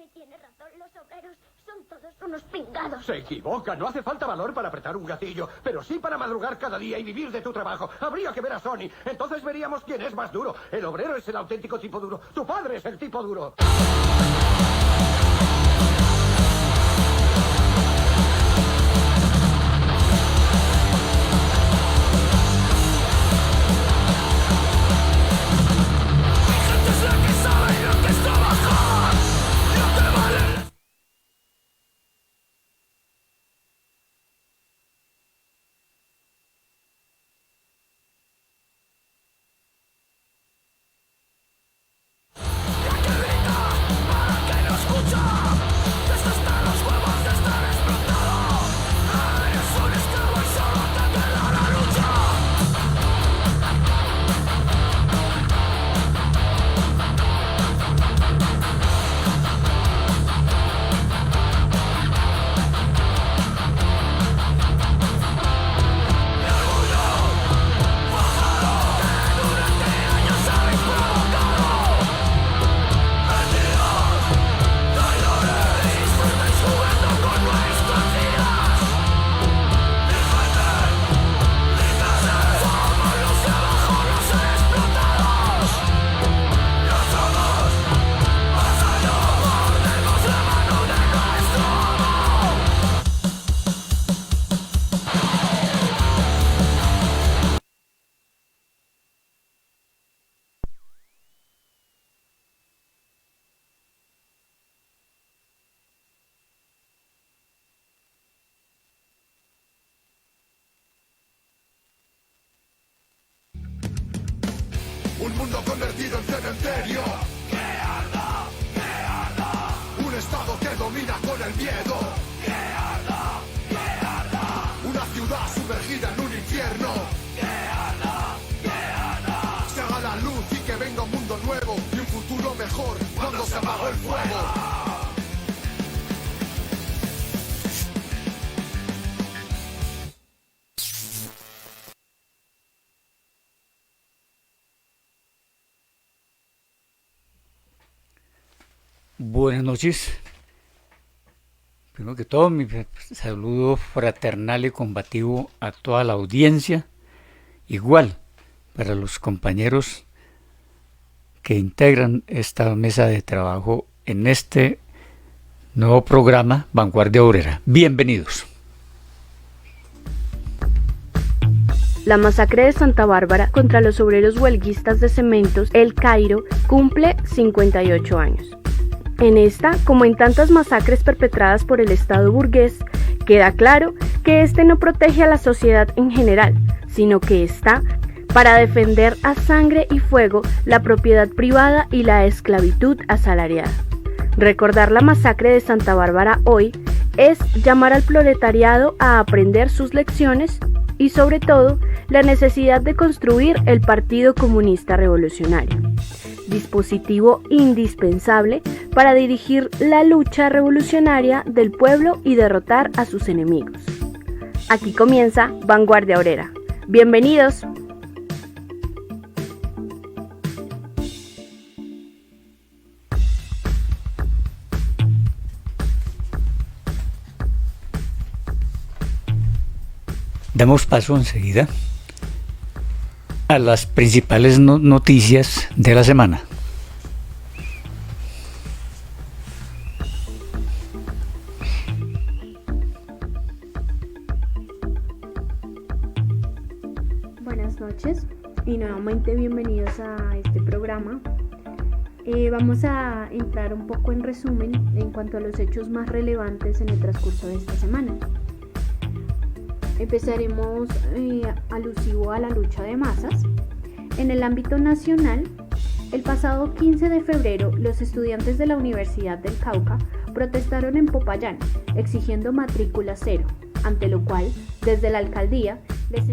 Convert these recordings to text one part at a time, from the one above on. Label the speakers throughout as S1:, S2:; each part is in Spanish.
S1: Sony tiene razón, los obreros son todos unos pingados.
S2: Se equivoca, no hace falta valor para apretar un gatillo, pero sí para madrugar cada día y vivir de tu trabajo. Habría que ver a Sony, entonces veríamos quién es más duro. El obrero es el auténtico tipo duro, tu padre es el tipo duro.
S3: Un mundo convertido en cementerio. ¡Que arda! ¡Que arda! Un estado que domina con el miedo. ¡Que arda! ¡Que arda! Una ciudad sumergida en un infierno. ¡Que arda! ¡Que arda! Se haga la luz y que venga un mundo nuevo y un futuro mejor cuando se apagó el fuego.
S4: Buenas noches. Primero que todo, mi saludo fraternal y combativo a toda la audiencia. Igual para los compañeros que integran esta mesa de trabajo en este nuevo programa Vanguardia Obrera. Bienvenidos.
S5: La masacre de Santa Bárbara contra los obreros huelguistas de cementos El Cairo cumple 58 años. En esta, como en tantas masacres perpetradas por el Estado burgués, queda claro que este no protege a la sociedad en general, sino que está para defender a sangre y fuego la propiedad privada y la esclavitud asalariada. Recordar la masacre de Santa Bárbara hoy es llamar al proletariado a aprender sus lecciones y sobre todo la necesidad de construir el Partido Comunista Revolucionario, dispositivo indispensable para dirigir la lucha revolucionaria del pueblo y derrotar a sus enemigos. Aquí comienza Vanguardia Obrera. ¡Bienvenidos!
S4: Damos paso enseguida a las principales noticias de la semana.
S5: Buenas noches y nuevamente bienvenidos a este programa. Vamos a entrar un poco en resumen en cuanto a los hechos más relevantes en el transcurso de esta semana. Empezaremos alusivo a la lucha de masas. En el ámbito nacional, el pasado 15 de febrero, los estudiantes de la Universidad del Cauca protestaron en Popayán, exigiendo matrícula cero, ante lo cual, desde la alcaldía, les...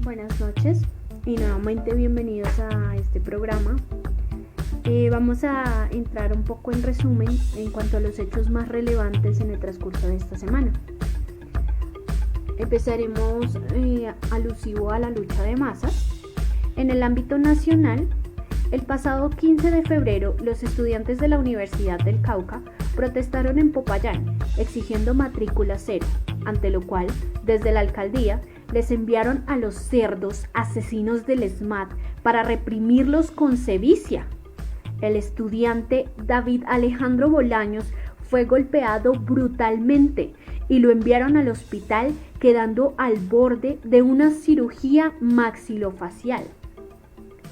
S5: Buenas noches y nuevamente bienvenidos a este programa. Vamos a entrar un poco en resumen en cuanto a los hechos más relevantes en el transcurso de esta semana. Empezaremos alusivo a la lucha de masas. En el ámbito nacional, el pasado 15 de febrero, los estudiantes de la Universidad del Cauca protestaron en Popayán, exigiendo matrícula cero, ante lo cual, desde la alcaldía, les enviaron a los cerdos asesinos del SMAT para reprimirlos con sevicia. El estudiante David Alejandro Bolaños fue golpeado brutalmente y lo enviaron al hospital, quedando al borde de una cirugía maxilofacial.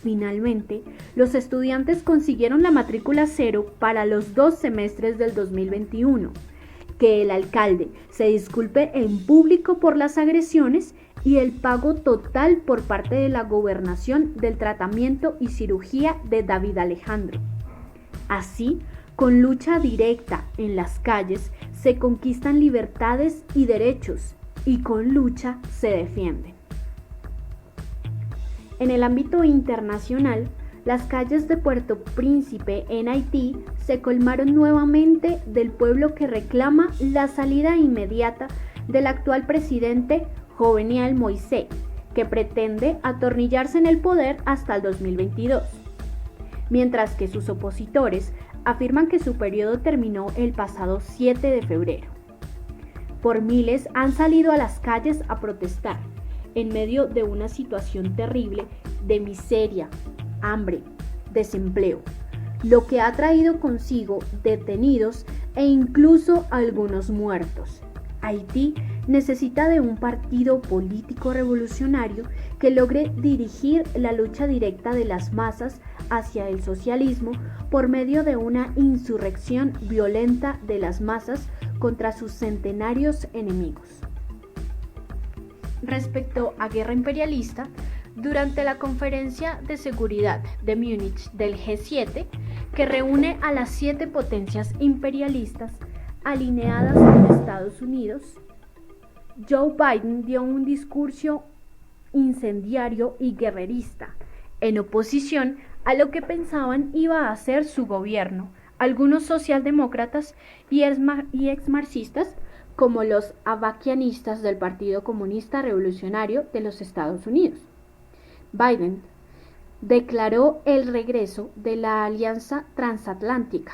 S5: Finalmente, los estudiantes consiguieron la matrícula cero para los 2 semestres del 2021. Que el alcalde se disculpe en público por las agresiones y el pago total por parte de la gobernación del tratamiento y cirugía de David Alejandro. Así, con lucha directa en las calles se conquistan libertades y derechos, y con lucha se defienden. En el ámbito internacional, las calles de Puerto Príncipe en Haití se colmaron nuevamente del pueblo que reclama la salida inmediata del actual presidente Jovenel Moïse, que pretende atornillarse en el poder hasta el 2022, mientras que sus opositores afirman que su periodo terminó el pasado 7 de febrero. Por miles han salido a las calles a protestar, en medio de una situación terrible de miseria, hambre, desempleo, lo que ha traído consigo detenidos e incluso algunos muertos. Haití necesita de un partido político revolucionario que logre dirigir la lucha directa de las masas hacia el socialismo por medio de una insurrección violenta de las masas contra sus centenarios enemigos. Respecto a guerra imperialista, durante la Conferencia de Seguridad de Múnich del G7, que reúne a las 7 potencias imperialistas alineadas con Estados Unidos, Joe Biden dio un discurso incendiario y guerrerista, en oposición a lo que pensaban iba a hacer su gobierno, algunos socialdemócratas y exmarxistas, como los avaquianistas del Partido Comunista Revolucionario de los Estados Unidos. Biden declaró el regreso de la Alianza Transatlántica,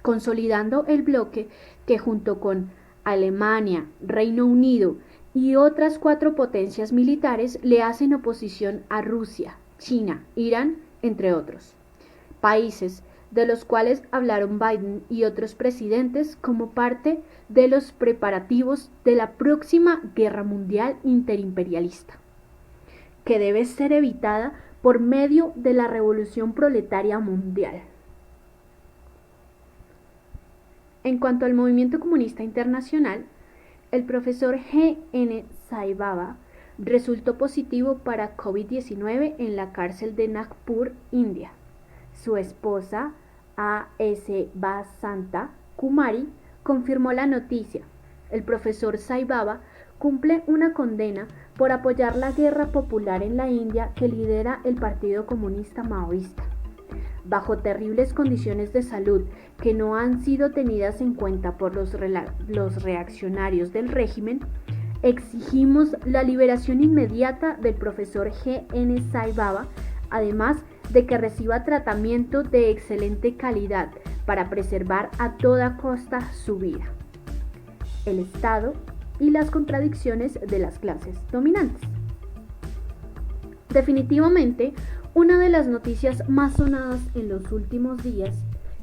S5: consolidando el bloque que junto con Alemania, Reino Unido y otras 4 potencias militares le hacen oposición a Rusia, China, Irán, entre otros países, de los cuales hablaron Biden y otros presidentes como parte de los preparativos de la próxima guerra mundial interimperialista, que debe ser evitada por medio de la revolución proletaria mundial. En cuanto al movimiento comunista internacional, el profesor G.N. Saibaba resultó positivo para COVID-19 en la cárcel de Nagpur, India. Su esposa, A.S. Basanta Kumari, confirmó la noticia. El profesor Saibaba cumple una condena por apoyar la guerra popular en la India que lidera el Partido Comunista Maoísta. Bajo terribles condiciones de salud que no han sido tenidas en cuenta por los reaccionarios del régimen, exigimos la liberación inmediata del profesor G.N. Saibaba, además de que reciba tratamiento de excelente calidad para preservar a toda costa su vida, el Estado y las contradicciones de las clases dominantes. Definitivamente, una de las noticias más sonadas en los últimos días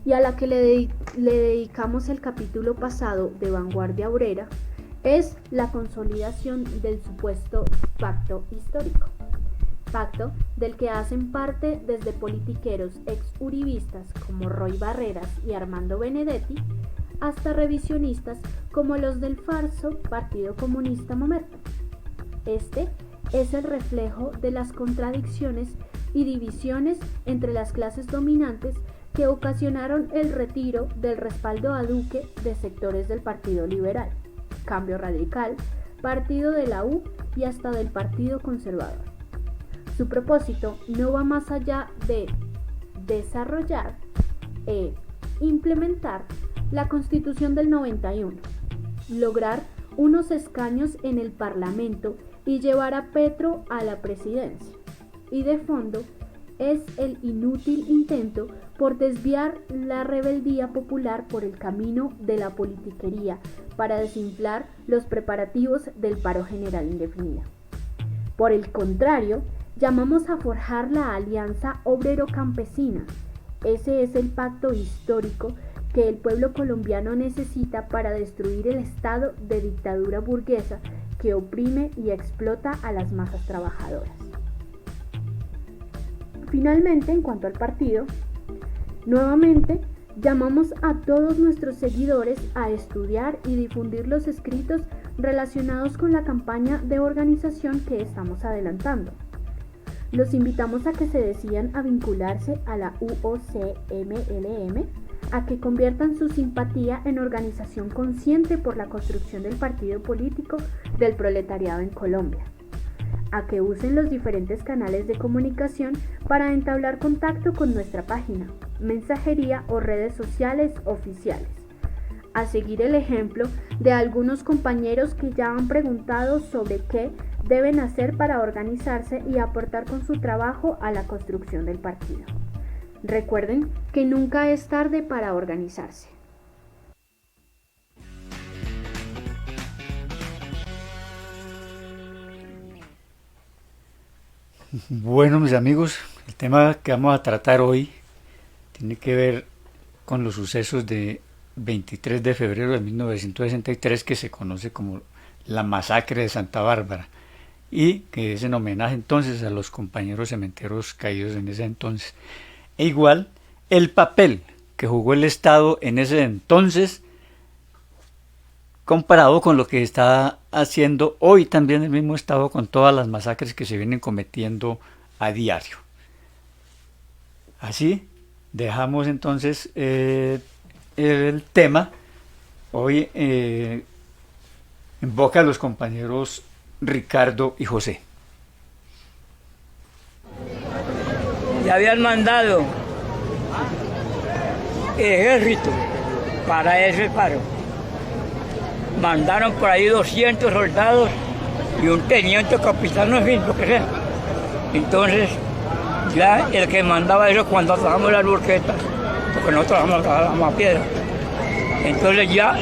S5: y a la que le dedicamos el capítulo pasado de Vanguardia Obrera es la consolidación del supuesto pacto histórico. Pacto del que hacen parte desde politiqueros ex-uribistas como Roy Barreras y Armando Benedetti hasta revisionistas como los del falso Partido Comunista Mamerto. Este es el reflejo de las contradicciones y divisiones entre las clases dominantes que ocasionaron el retiro del respaldo a Duque de sectores del Partido Liberal, Cambio Radical, Partido de la U y hasta del Partido Conservador. Su propósito no va más allá de desarrollar e implementar la Constitución del 91, lograr unos escaños en el Parlamento y llevar a Petro a la presidencia. Y de fondo es el inútil intento por desviar la rebeldía popular por el camino de la politiquería para desinflar los preparativos del paro general indefinido. Por el contrario, llamamos a forjar la alianza obrero-campesina. Ese es el pacto histórico que el pueblo colombiano necesita para destruir el estado de dictadura burguesa que oprime y explota a las masas trabajadoras. Finalmente, en cuanto al partido, nuevamente llamamos a todos nuestros seguidores a estudiar y difundir los escritos relacionados con la campaña de organización que estamos adelantando. Los invitamos a que se decidan a vincularse a la UOC-MLM, a que conviertan su simpatía en organización consciente por la construcción del partido político del proletariado en Colombia, a que usen los diferentes canales de comunicación para entablar contacto con nuestra página, mensajería o redes sociales oficiales, a seguir el ejemplo de algunos compañeros que ya han preguntado sobre qué deben hacer para organizarse y aportar con su trabajo a la construcción del partido. Recuerden que nunca es tarde para organizarse.
S4: Bueno, mis amigos, el tema que vamos a tratar hoy tiene que ver con los sucesos de 23 de febrero de 1963, que se conoce como la masacre de Santa Bárbara, y que es en homenaje entonces a los compañeros cementeros caídos en ese entonces. E igual, el papel que jugó el Estado en ese entonces comparado con lo que está haciendo hoy también el mismo Estado con todas las masacres que se vienen cometiendo a diario. Así dejamos entonces el tema hoy en boca de los compañeros Ricardo y José.
S6: Ya habían mandado ejército para ese paro. Mandaron por ahí 200 soldados y un teniente capitán, en fin, lo que sea. Entonces, ya el que mandaba eso cuando trabajamos las burquetas, porque nosotros trabajamos a piedra. Entonces ya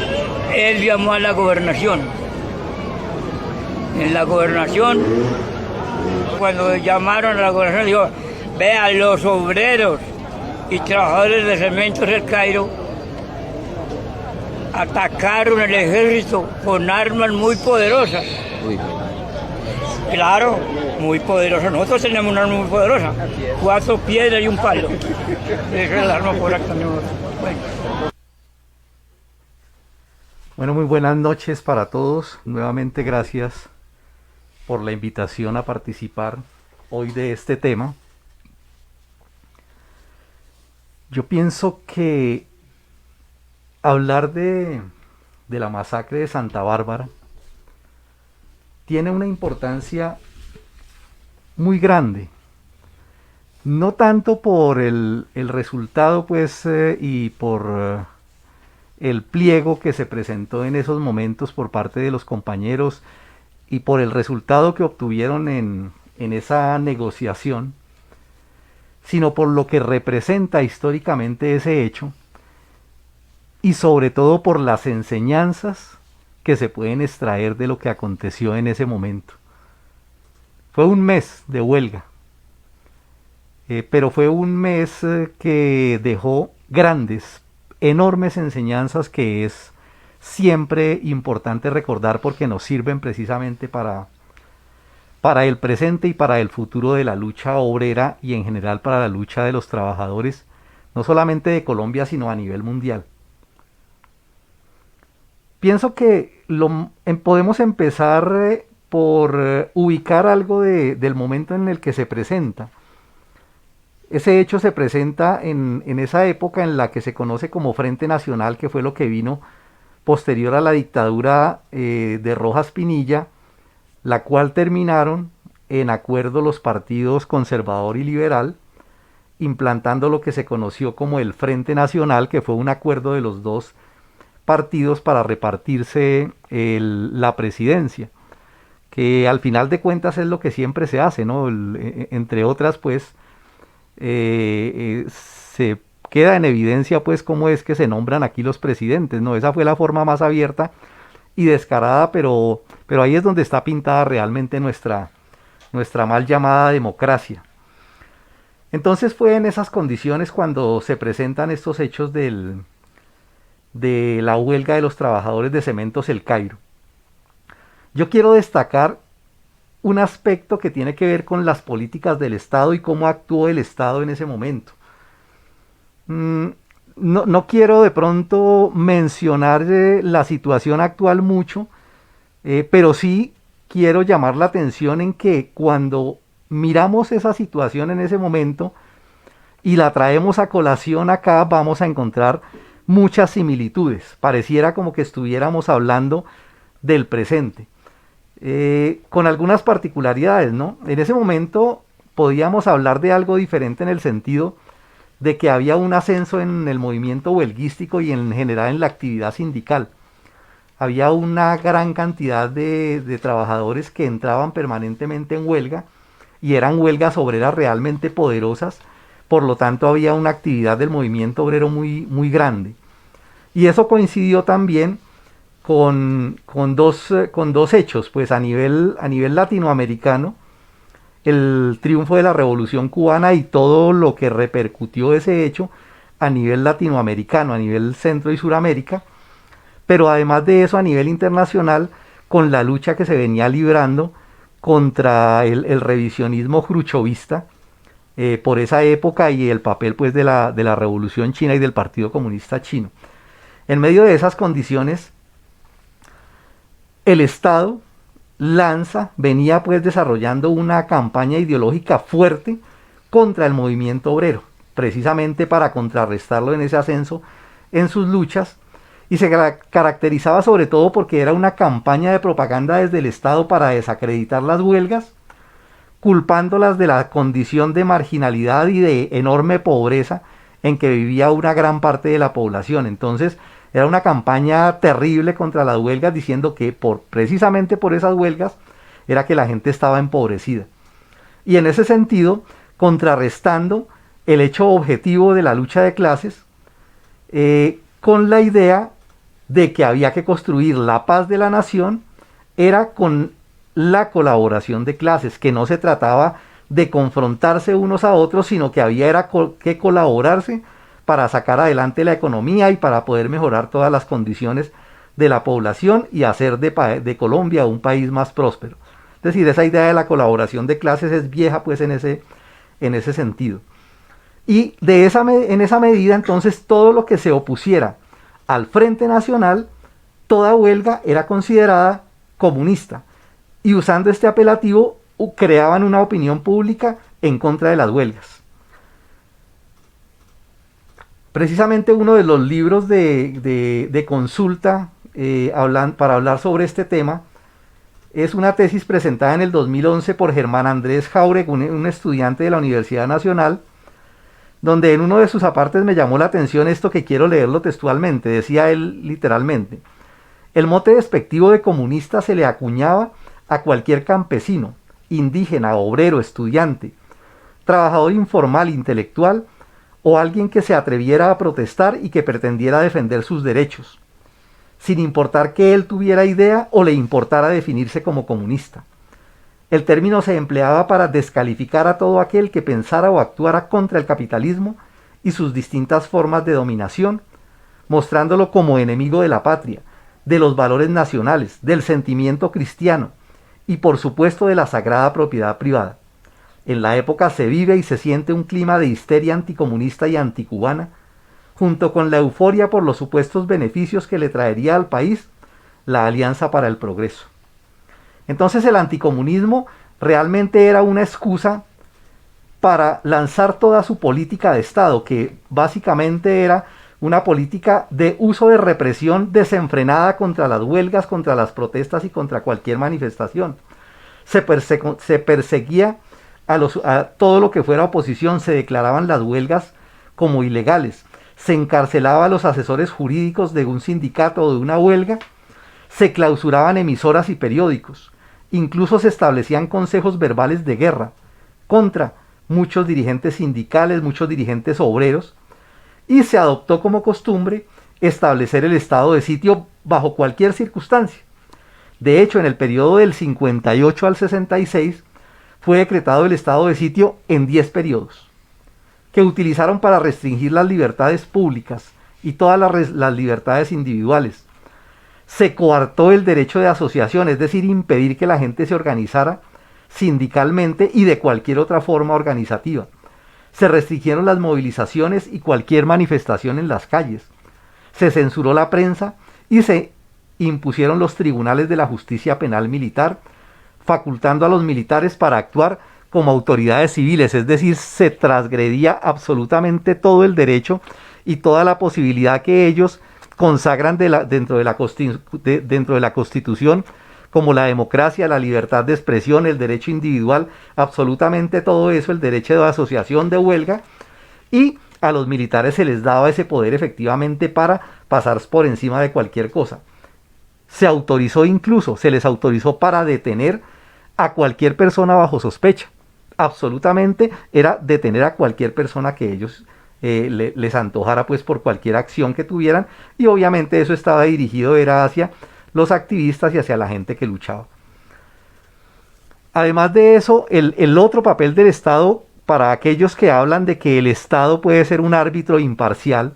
S6: él llamó a la gobernación. En la gobernación, cuando llamaron a la gobernación, dijo: vean, los obreros y trabajadores de Cementos El Cairo atacaron el ejército con armas muy poderosas. Claro, muy poderosas. Nosotros tenemos una arma muy poderosa, 4 piedras y un palo. Esa es el arma poderosa que tenemos.
S7: Bueno, muy buenas noches para todos. Nuevamente gracias por la invitación a participar hoy de este tema. Yo pienso que hablar de la masacre de Santa Bárbara tiene una importancia muy grande, no tanto por el resultado pues y por el pliego que se presentó en esos momentos por parte de los compañeros y por el resultado que obtuvieron en esa negociación, sino por lo que representa históricamente ese hecho y sobre todo por las enseñanzas que se pueden extraer de lo que aconteció en ese momento. Fue un mes de huelga, pero fue un mes que dejó grandes, enormes enseñanzas que es siempre importante recordar porque nos sirven precisamente para el presente y para el futuro de la lucha obrera y en general para la lucha de los trabajadores, no solamente de Colombia sino a nivel mundial. Pienso que podemos empezar por ubicar algo del momento en el que se presenta. Ese hecho se presenta en esa época en la que se conoce como Frente Nacional, que fue lo que vino posterior a la dictadura de Rojas Pinilla, la cual terminaron en acuerdo los partidos conservador y liberal, implantando lo que se conoció como el Frente Nacional, que fue un acuerdo de los dos partidos para repartirse la presidencia, que al final de cuentas es lo que siempre se hace, ¿no? Entre otras, pues, se queda en evidencia, pues, cómo es que se nombran aquí los presidentes, ¿no? Esa fue la forma más abierta y descarada, pero ahí es donde está pintada realmente nuestra mal llamada democracia. Entonces fue en esas condiciones cuando se presentan estos hechos de la huelga de los trabajadores de Cementos El Cairo. Yo quiero destacar un aspecto que tiene que ver con las políticas del Estado y cómo actuó el Estado en ese momento. No quiero de pronto mencionar la situación actual mucho, pero sí quiero llamar la atención en que cuando miramos esa situación en ese momento y la traemos a colación acá, vamos a encontrar muchas similitudes. Pareciera como que estuviéramos hablando del presente, con algunas particularidades, ¿no? En ese momento podíamos hablar de algo diferente en el sentido de que había un ascenso en el movimiento huelguístico y en general en la actividad sindical. Había una gran cantidad de trabajadores que entraban permanentemente en huelga y eran huelgas obreras realmente poderosas, por lo tanto había una actividad del movimiento obrero muy, muy grande. Y eso coincidió también con dos hechos, pues a nivel latinoamericano, el triunfo de la Revolución Cubana y todo lo que repercutió ese hecho a nivel latinoamericano, a nivel Centro y Suramérica, pero además de eso a nivel internacional, con la lucha que se venía librando contra el revisionismo khrushchevista por esa época y el papel, pues, de la Revolución China y del Partido Comunista Chino. En medio de esas condiciones, el Estado venía pues desarrollando una campaña ideológica fuerte contra el movimiento obrero, precisamente para contrarrestarlo en ese ascenso en sus luchas, y se caracterizaba sobre todo porque era una campaña de propaganda desde el Estado para desacreditar las huelgas, culpándolas de la condición de marginalidad y de enorme pobreza en que vivía una gran parte de la población. Entonces era una campaña terrible contra las huelgas, diciendo que precisamente por esas huelgas era que la gente estaba empobrecida. Y en ese sentido, contrarrestando el hecho objetivo de la lucha de clases con la idea de que había que construir la paz de la nación, era con la colaboración de clases, que no se trataba de confrontarse unos a otros, sino que había que colaborarse para sacar adelante la economía y para poder mejorar todas las condiciones de la población y hacer de Colombia un país más próspero. Es decir, esa idea de la colaboración de clases es vieja, pues, en ese sentido. Y en esa medida, entonces, todo lo que se opusiera al Frente Nacional, toda huelga era considerada comunista. Y usando este apelativo, creaban una opinión pública en contra de las huelgas. Precisamente uno de los libros de consulta para hablar sobre este tema es una tesis presentada en el 2011 por Germán Andrés Jáuregui, un estudiante de la Universidad Nacional, donde en uno de sus apartes me llamó la atención esto, que quiero leerlo textualmente. Decía él literalmente: el mote despectivo de comunista se le acuñaba a cualquier campesino, indígena, obrero, estudiante, trabajador informal, intelectual, o alguien que se atreviera a protestar y que pretendiera defender sus derechos, sin importar que él tuviera idea o le importara definirse como comunista. El término se empleaba para descalificar a todo aquel que pensara o actuara contra el capitalismo y sus distintas formas de dominación, mostrándolo como enemigo de la patria, de los valores nacionales, del sentimiento cristiano y, por supuesto, de la sagrada propiedad privada. En la época se vive y se siente un clima de histeria anticomunista y anticubana, junto con la euforia por los supuestos beneficios que le traería al país la Alianza para el Progreso. Entonces el anticomunismo realmente era una excusa para lanzar toda su política de Estado, que básicamente era una política de uso de represión desenfrenada contra las huelgas, contra las protestas y contra cualquier manifestación. Se perseguía a todo lo que fuera oposición, se declaraban las huelgas como ilegales, se encarcelaba a los asesores jurídicos de un sindicato o de una huelga, se clausuraban emisoras y periódicos, incluso se establecían consejos verbales de guerra contra muchos dirigentes sindicales, muchos dirigentes obreros, y se adoptó como costumbre establecer el estado de sitio bajo cualquier circunstancia. De hecho, en el periodo del 58 al 66 fue decretado el estado de sitio en 10 periodos, que utilizaron para restringir las libertades públicas y todas las libertades individuales. Se coartó el derecho de asociación, es decir, impedir que la gente se organizara sindicalmente y de cualquier otra forma organizativa. Se restringieron las movilizaciones y cualquier manifestación en las calles. Se censuró la prensa y se impusieron los tribunales de la justicia penal militar, facultando a los militares para actuar como autoridades civiles, es decir, se transgredía absolutamente todo el derecho y toda la posibilidad que ellos consagran dentro de la Constitución, como la democracia, la libertad de expresión, el derecho individual, absolutamente todo eso, el derecho de asociación, de huelga, y a los militares se les daba ese poder efectivamente para pasar por encima de cualquier cosa. Se autorizó incluso, se les autorizó para detener a cualquier persona bajo sospecha. Absolutamente era detener a cualquier persona que ellos les antojara, pues, por cualquier acción que tuvieran, y obviamente eso estaba dirigido, era hacia los activistas y hacia la gente que luchaba. Además de eso, el otro papel del Estado, para aquellos que hablan de que el Estado puede ser un árbitro imparcial,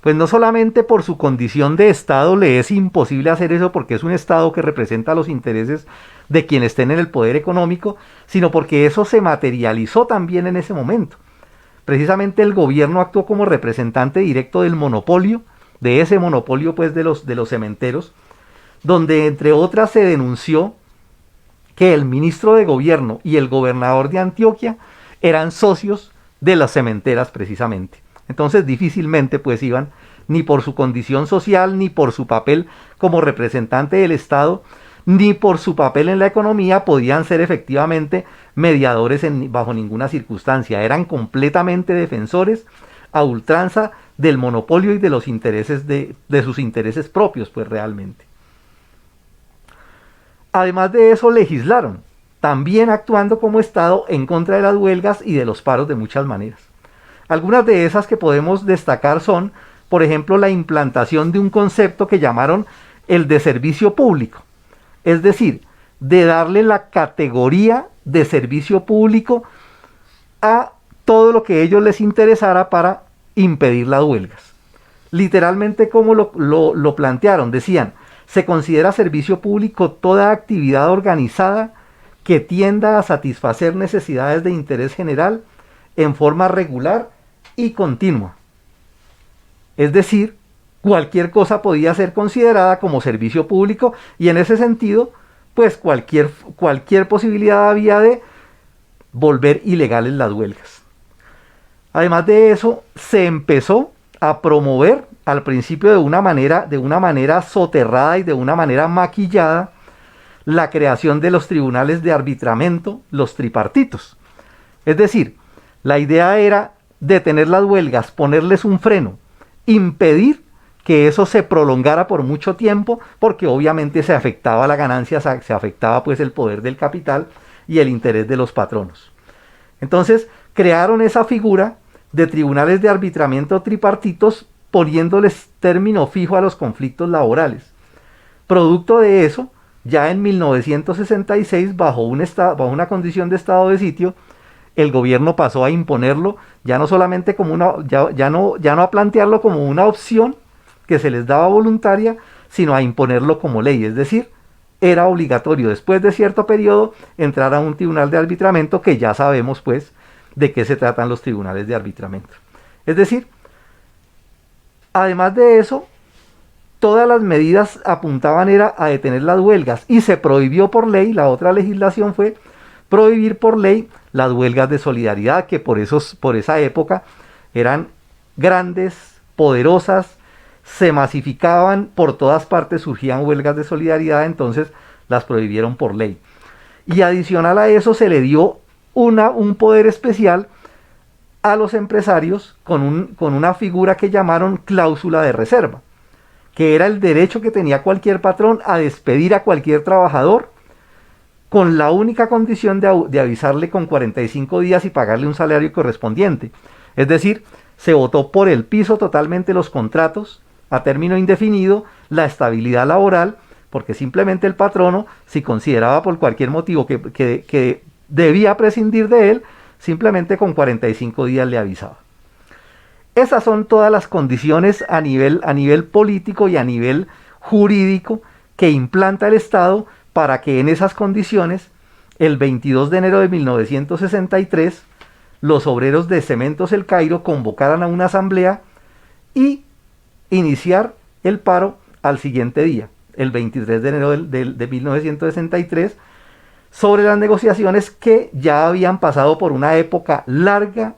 S7: pues no solamente por su condición de Estado le es imposible hacer eso, porque es un Estado que representa los intereses de quienes estén en el poder económico, sino porque eso se materializó también en ese momento. Precisamente el gobierno actuó como representante directo del monopolio, de ese monopolio, pues, de los cementeros, donde entre otras se denunció que el ministro de gobierno y el gobernador de Antioquia eran socios de las cementeras precisamente. Entonces difícilmente, pues, iban, ni por su condición social, ni por su papel como representante del Estado, ni por su papel en la economía, podían ser efectivamente mediadores bajo ninguna circunstancia. Eran completamente defensores a ultranza del monopolio y de los intereses de sus intereses propios, pues, realmente. Además de eso, legislaron, también actuando como Estado en contra de las huelgas y de los paros de muchas maneras. Algunas de esas que podemos destacar son, por ejemplo, la implantación de un concepto que llamaron el de servicio público, es decir, de darle la categoría de servicio público a todo lo que a ellos les interesara para impedir las huelgas. Literalmente, como lo plantearon, decían: se considera servicio público toda actividad organizada que tienda a satisfacer necesidades de interés general en forma regular y continua. Es decir, cualquier cosa podía ser considerada como servicio público, y en ese sentido, pues, cualquier posibilidad había de volver ilegales las huelgas. Además de eso, se empezó a promover al principio de una manera soterrada y de una manera maquillada la creación de los tribunales de arbitramiento, los tripartitos. Es decir, la idea era detener las huelgas, ponerles un freno, impedir que eso se prolongara por mucho tiempo, porque obviamente se afectaba la ganancia, se afectaba, pues, el poder del capital y el interés de los patronos. Entonces crearon esa figura de tribunales de arbitramiento tripartitos, poniéndoles término fijo a los conflictos laborales. Producto de eso, ya en 1966, bajo una condición de estado de sitio, el gobierno pasó a imponerlo, ya no solamente como ya no a plantearlo como una opción que se les daba voluntaria, sino a imponerlo como ley. Es decir, era obligatorio después de cierto periodo entrar a un tribunal de arbitramiento, que ya sabemos, pues, de qué se tratan los tribunales de arbitramiento. Es decir, además de eso, todas las medidas apuntaban era a detener las huelgas, y se prohibió por ley. La otra legislación fue prohibir por ley las huelgas de solidaridad, que por esa época eran grandes, poderosas, se masificaban, por todas partes surgían huelgas de solidaridad, entonces las prohibieron por ley. Y adicional a eso se le dio un poder especial a los empresarios con una figura que llamaron cláusula de reserva, que era el derecho que tenía cualquier patrón a despedir a cualquier trabajador con la única condición de avisarle con 45 días y pagarle un salario correspondiente. Es decir, se votó por el piso totalmente los contratos a término indefinido, la estabilidad laboral, porque simplemente el patrono, si consideraba por cualquier motivo que debía prescindir de él, simplemente con 45 días le avisaba. Esas son todas las condiciones a nivel político y a nivel jurídico que implanta el Estado para que en esas condiciones, el 22 de enero de 1963, los obreros de Cementos El Cairo convocaran a una asamblea y iniciar el paro al siguiente día, el 23 de enero de 1963, sobre las negociaciones que ya habían pasado por una época larga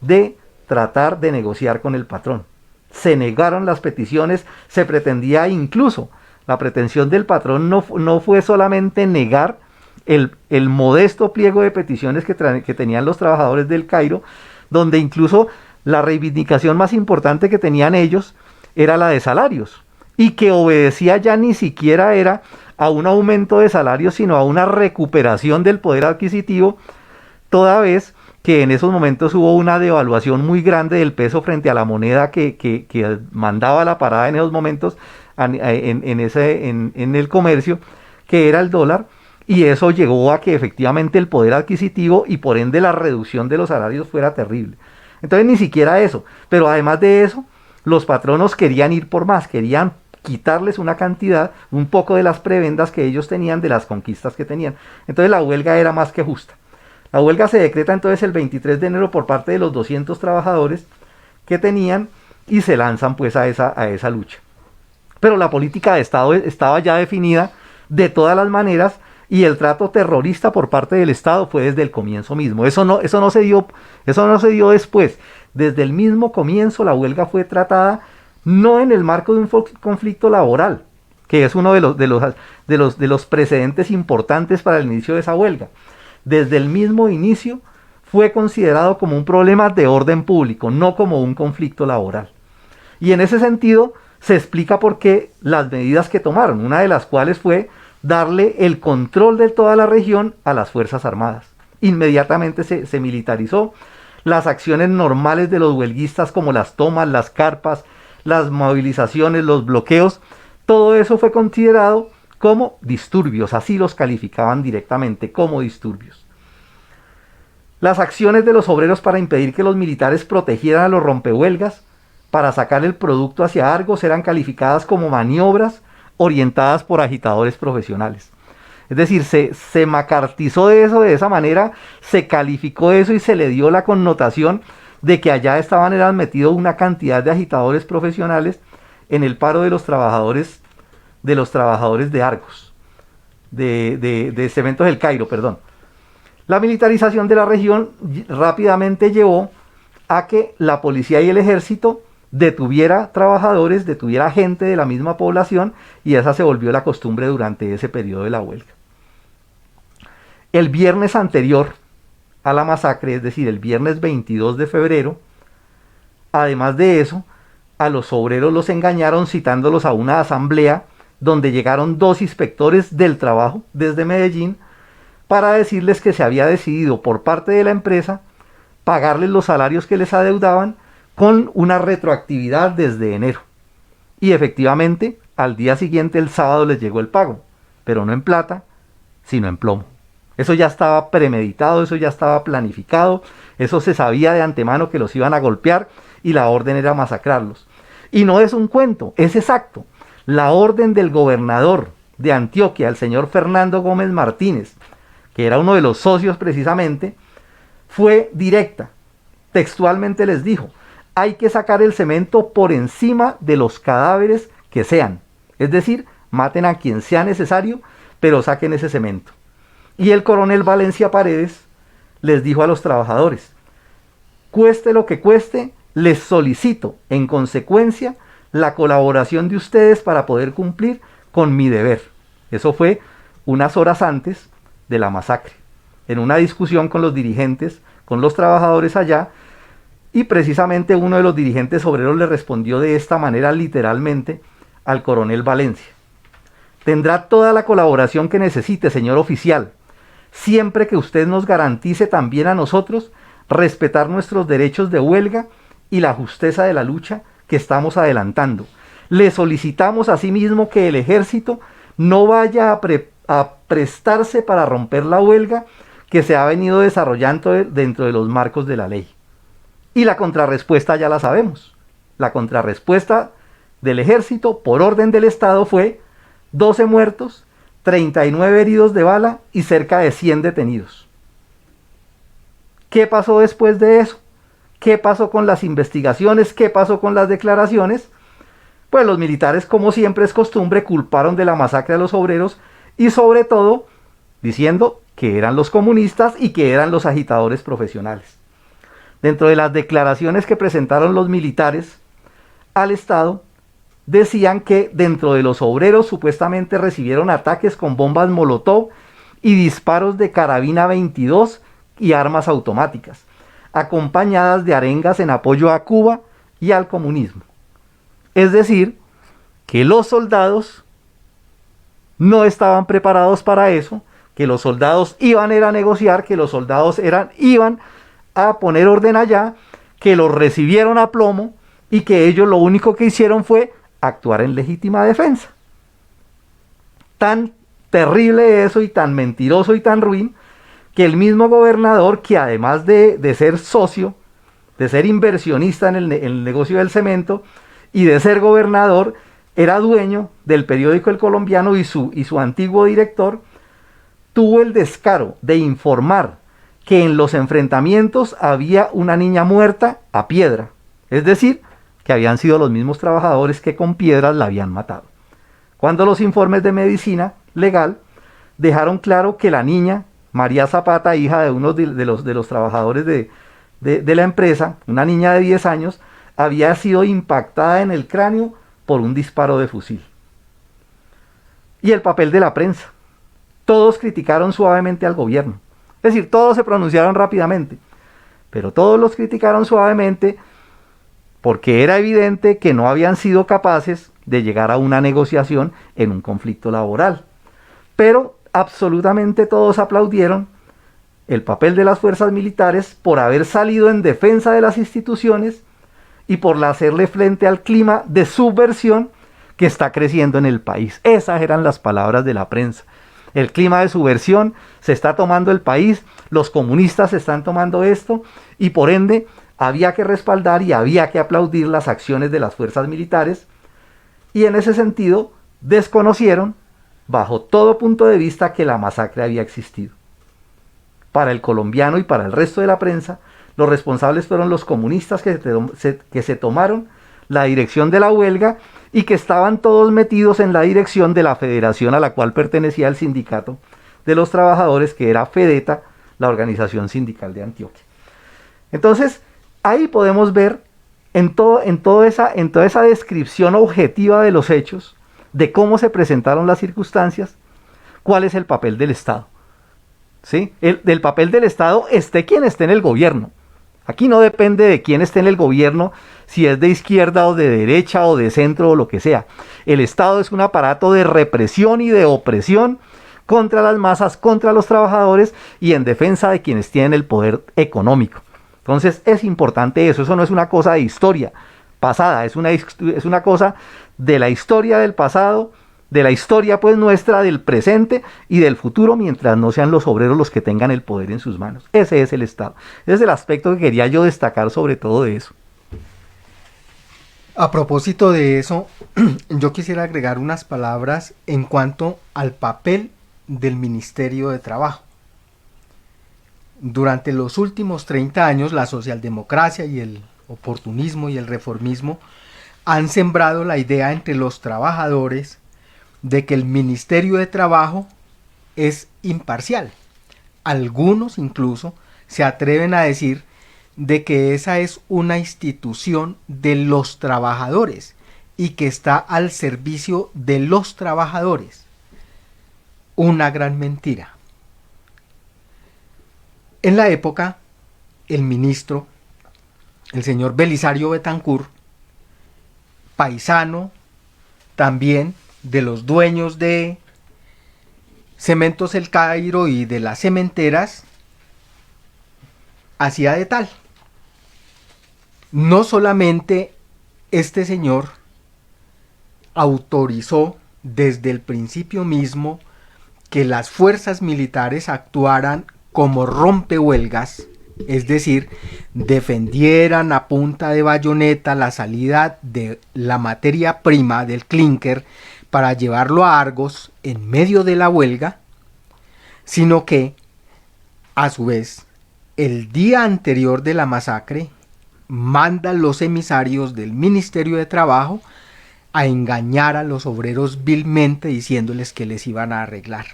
S7: de tratar de negociar con el patrón. Se negaron las peticiones, se pretendía incluso, la pretensión del patrón no fue solamente negar el modesto pliego de peticiones que tenían los trabajadores del Cairo, donde incluso la reivindicación más importante que tenían ellos era la de salarios, y que obedecía ya ni siquiera era a un aumento de salarios, sino a una recuperación del poder adquisitivo, toda vez que en esos momentos hubo una devaluación muy grande del peso frente a la moneda que mandaba la parada en esos momentos en el comercio, que era el dólar, y eso llegó a que efectivamente el poder adquisitivo y por ende la reducción de los salarios fuera terrible. Entonces ni siquiera eso, pero además de eso, los patronos querían ir por más, querían quitarles una cantidad, un poco de las prebendas que ellos tenían de las conquistas que tenían. Entonces la huelga era más que justa. La huelga se decreta entonces el 23 de enero por parte de los 200 trabajadores que tenían y se lanzan pues a esa lucha. Pero la política de Estado estaba ya definida de todas las maneras y el trato terrorista por parte del Estado fue desde el comienzo mismo. Eso no se dio después. Desde el mismo comienzo la huelga fue tratada no en el marco de un conflicto laboral, que es uno de los precedentes importantes para el inicio de esa huelga. Desde el mismo inicio fue considerado como un problema de orden público, no como un conflicto laboral. Y en ese sentido se explica por qué las medidas que tomaron, una de las cuales fue darle el control de toda la región a las Fuerzas Armadas. Inmediatamente se militarizó. Las acciones normales de los huelguistas, como las tomas, las carpas, las movilizaciones, los bloqueos, todo eso fue considerado como disturbios, así los calificaban directamente, como disturbios. Las acciones de los obreros para impedir que los militares protegieran a los rompehuelgas, para sacar el producto hacia Argos, eran calificadas como maniobras orientadas por agitadores profesionales. Es decir, se macartizó de eso, de esa manera, se calificó eso y se le dio la connotación de que allá eran metidos una cantidad de agitadores profesionales en el paro de los trabajadores de Argos, de Cementos El Cairo, perdón. La militarización de la región rápidamente llevó a que la policía y el ejército detuviera trabajadores, detuviera gente de la misma población, y esa se volvió la costumbre durante ese periodo de la huelga. El viernes anterior a la masacre, es decir, el viernes 22 de febrero, además de eso, a los obreros los engañaron citándolos a una asamblea donde llegaron 2 inspectores del trabajo desde Medellín para decirles que se había decidido por parte de la empresa pagarles los salarios que les adeudaban con una retroactividad desde enero. Y efectivamente, al día siguiente, el sábado, les llegó el pago, pero no en plata, sino en plomo. Eso ya estaba premeditado, eso ya estaba planificado, eso se sabía de antemano que los iban a golpear y la orden era masacrarlos. Y no es un cuento, es exacto. La orden del gobernador de Antioquia, el señor Fernando Gómez Martínez, que era uno de los socios precisamente, fue directa. Textualmente les dijo: hay que sacar el cemento por encima de los cadáveres que sean. Es decir, maten a quien sea necesario, pero saquen ese cemento. Y el coronel Valencia Paredes les dijo a los trabajadores: cueste lo que cueste, les solicito en consecuencia la colaboración de ustedes para poder cumplir con mi deber. Eso fue unas horas antes de la masacre. en una discusión con los dirigentes, con los trabajadores allá, y precisamente uno de los dirigentes obreros le respondió de esta manera literalmente al coronel Valencia: tendrá toda la colaboración que necesite, señor oficial, siempre que usted nos garantice también a nosotros respetar nuestros derechos de huelga y la justeza de la lucha que estamos adelantando. Le solicitamos asimismo que el ejército no vaya a prestarse para romper la huelga que se ha venido desarrollando dentro de los marcos de la ley. Y la contrarrespuesta ya la sabemos. La contrarrespuesta del ejército por orden del Estado fue 12 muertos, 39 heridos de bala y cerca de 100 detenidos. ¿Qué pasó después de eso? ¿Qué pasó con las investigaciones? ¿Qué pasó con las declaraciones? Pues los militares, como siempre es costumbre, culparon de la masacre a los obreros y sobre todo diciendo que eran los comunistas y que eran los agitadores profesionales. Dentro de las declaraciones que presentaron los militares al Estado, decían que dentro de los obreros supuestamente recibieron ataques con bombas Molotov y disparos de carabina 22 y armas automáticas, acompañadas de arengas en apoyo a Cuba y al comunismo. Es decir, que los soldados no estaban preparados para eso, que los soldados iban a negociar, que los soldados iban a poner orden allá, que los recibieron a plomo y que ellos lo único que hicieron fue actuar en legítima defensa. Tan terrible eso y tan mentiroso y tan ruin que el mismo gobernador, que además de ser socio, de ser inversionista en el negocio del cemento y de ser gobernador, era dueño del periódico El Colombiano y su antiguo director, tuvo el descaro de informar que en los enfrentamientos había una niña muerta a piedra, es decir, que habían sido los mismos trabajadores que con piedras la habían matado. Cuando los informes de medicina legal dejaron claro que la niña, María Zapata, hija de uno de los trabajadores de la empresa, una niña de 10 años, había sido impactada en el cráneo por un disparo de fusil. Y el papel de la prensa. Todos criticaron suavemente al gobierno. Es decir, todos se pronunciaron rápidamente, pero todos los criticaron suavemente porque era evidente que no habían sido capaces de llegar a una negociación en un conflicto laboral. Pero absolutamente todos aplaudieron el papel de las fuerzas militares por haber salido en defensa de las instituciones y por hacerle frente al clima de subversión que está creciendo en el país. Esas eran las palabras de la prensa. El clima de subversión se está tomando el país, los comunistas se están tomando esto y por ende había que respaldar y había que aplaudir las acciones de las fuerzas militares, y en ese sentido desconocieron bajo todo punto de vista que la masacre había existido. Para El Colombiano y para el resto de la prensa, los responsables fueron los comunistas que se tomaron la dirección de la huelga y que estaban todos metidos en la dirección de la federación a la cual pertenecía el sindicato de los trabajadores, que era FEDETA, la organización sindical de Antioquia. Entonces, ahí podemos ver en toda esa descripción objetiva de los hechos, de cómo se presentaron las circunstancias, cuál es el papel del Estado. ¿Sí? Del papel del Estado esté quien esté en el gobierno. Aquí no depende de quién esté en el gobierno, si es de izquierda o de derecha o de centro o lo que sea. El Estado es un aparato de represión y de opresión contra las masas, contra los trabajadores y en defensa de quienes tienen el poder económico. Entonces es importante eso no es una cosa de historia pasada, es una cosa de la historia del pasado, de la historia pues nuestra, del presente y del futuro, mientras no sean los obreros los que tengan el poder en sus manos. Ese es el Estado. Ese es el aspecto que quería yo destacar sobre todo de eso.
S8: A propósito de eso, yo quisiera agregar unas palabras en cuanto al papel del Ministerio de Trabajo. Durante los últimos 30 años, la socialdemocracia y el oportunismo y el reformismo han sembrado la idea entre los trabajadores de que el Ministerio de Trabajo es imparcial. Algunos incluso se atreven a decir de que esa es una institución de los trabajadores y que está al servicio de los trabajadores. Una gran mentira. En la época, el ministro, el señor Belisario Betancur, paisano también de los dueños de Cementos El Cairo y de las cementeras, hacía de tal. No solamente este señor autorizó desde el principio mismo que las fuerzas militares actuaran como rompehuelgas, es decir, defendieran a punta de bayoneta la salida de la materia prima del clinker para llevarlo a Argos en medio de la huelga, sino que, a su vez, el día anterior de la masacre, mandan los emisarios del Ministerio de Trabajo a engañar a los obreros vilmente diciéndoles que les iban a arreglar.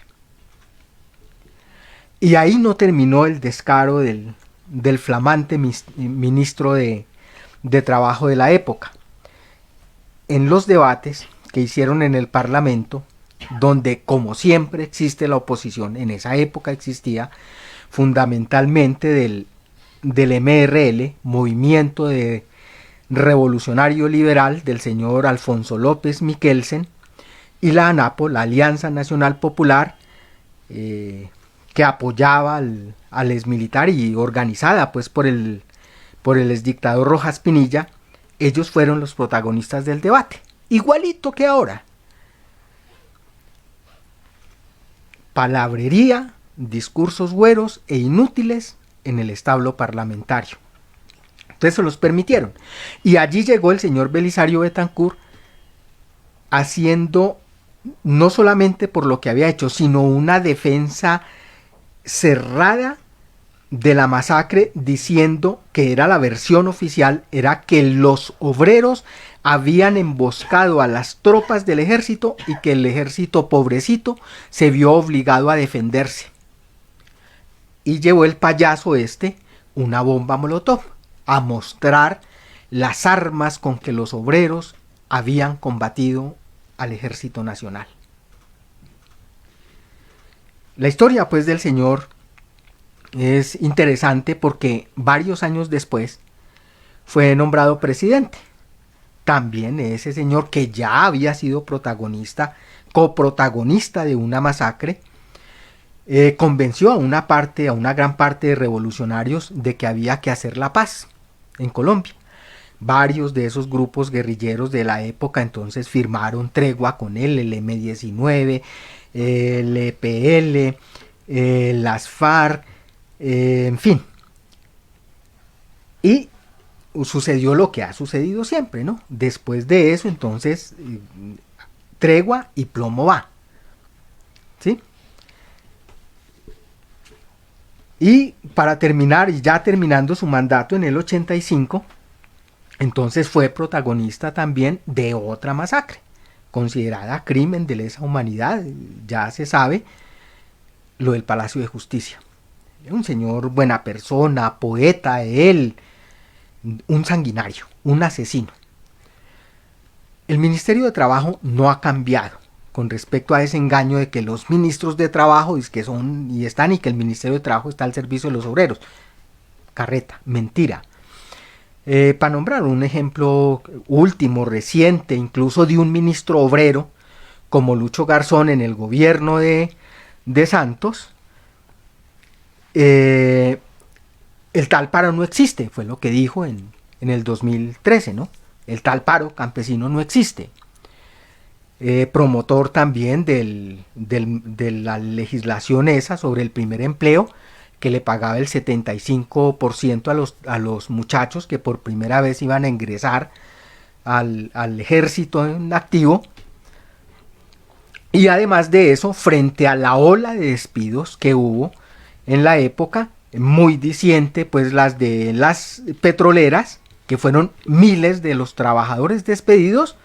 S8: Y ahí no terminó el descaro del flamante ministro de Trabajo de la época. En los debates que hicieron en el Parlamento, donde como siempre existe la oposición, en esa época existía fundamentalmente del MRL, Movimiento Revolucionario Liberal del señor Alfonso López Miquelsen, y la ANAPO, la Alianza Nacional Popular, que apoyaba al exmilitar y organizada pues por el exdictador Rojas Pinilla. Ellos fueron los protagonistas del debate, igualito que ahora. Palabrería, discursos güeros e inútiles en el establo parlamentario. Entonces se los permitieron. Y allí llegó el señor Belisario Betancur haciendo no solamente por lo que había hecho, sino una defensa cerrada de la masacre, diciendo que era la versión oficial, era que los obreros habían emboscado a las tropas del ejército y que el ejército pobrecito se vio obligado a defenderse. Y llevó el payaso una bomba molotov a mostrar las armas con que los obreros habían combatido al ejército nacional. La historia pues del señor es interesante porque varios años después fue nombrado presidente. También ese señor, que ya había sido coprotagonista de una masacre, convenció a una gran parte de revolucionarios de que había que hacer la paz en Colombia. Varios de esos grupos guerrilleros de la época entonces firmaron tregua con él, el M-19, el EPL, las FARC, en fin. Y sucedió lo que ha sucedido siempre, ¿no? Después de eso, entonces, tregua y plomo va. ¿Sí? Y para terminar, y ya terminando su mandato en el 85, entonces fue protagonista también de otra masacre, considerada crimen de lesa humanidad. Ya se sabe lo del Palacio de Justicia. Un señor buena persona, poeta, él, un sanguinario, un asesino. El Ministerio de Trabajo no ha cambiado con respecto a ese engaño de que los ministros de trabajo y que el Ministerio de Trabajo está al servicio de los obreros. Carreta, mentira. Para nombrar un ejemplo último, reciente, incluso de un ministro obrero como Lucho Garzón en el gobierno de Santos, el tal paro no existe, fue lo que dijo en el 2013, ¿no? El tal paro campesino no existe. Promotor también de la legislación esa sobre el primer empleo, que le pagaba el 75% a los muchachos que por primera vez iban a ingresar al ejército en activo. Y además de eso, frente a la ola de despidos que hubo en la época, muy diciente, pues las de las petroleras, que fueron miles de los trabajadores despedidos,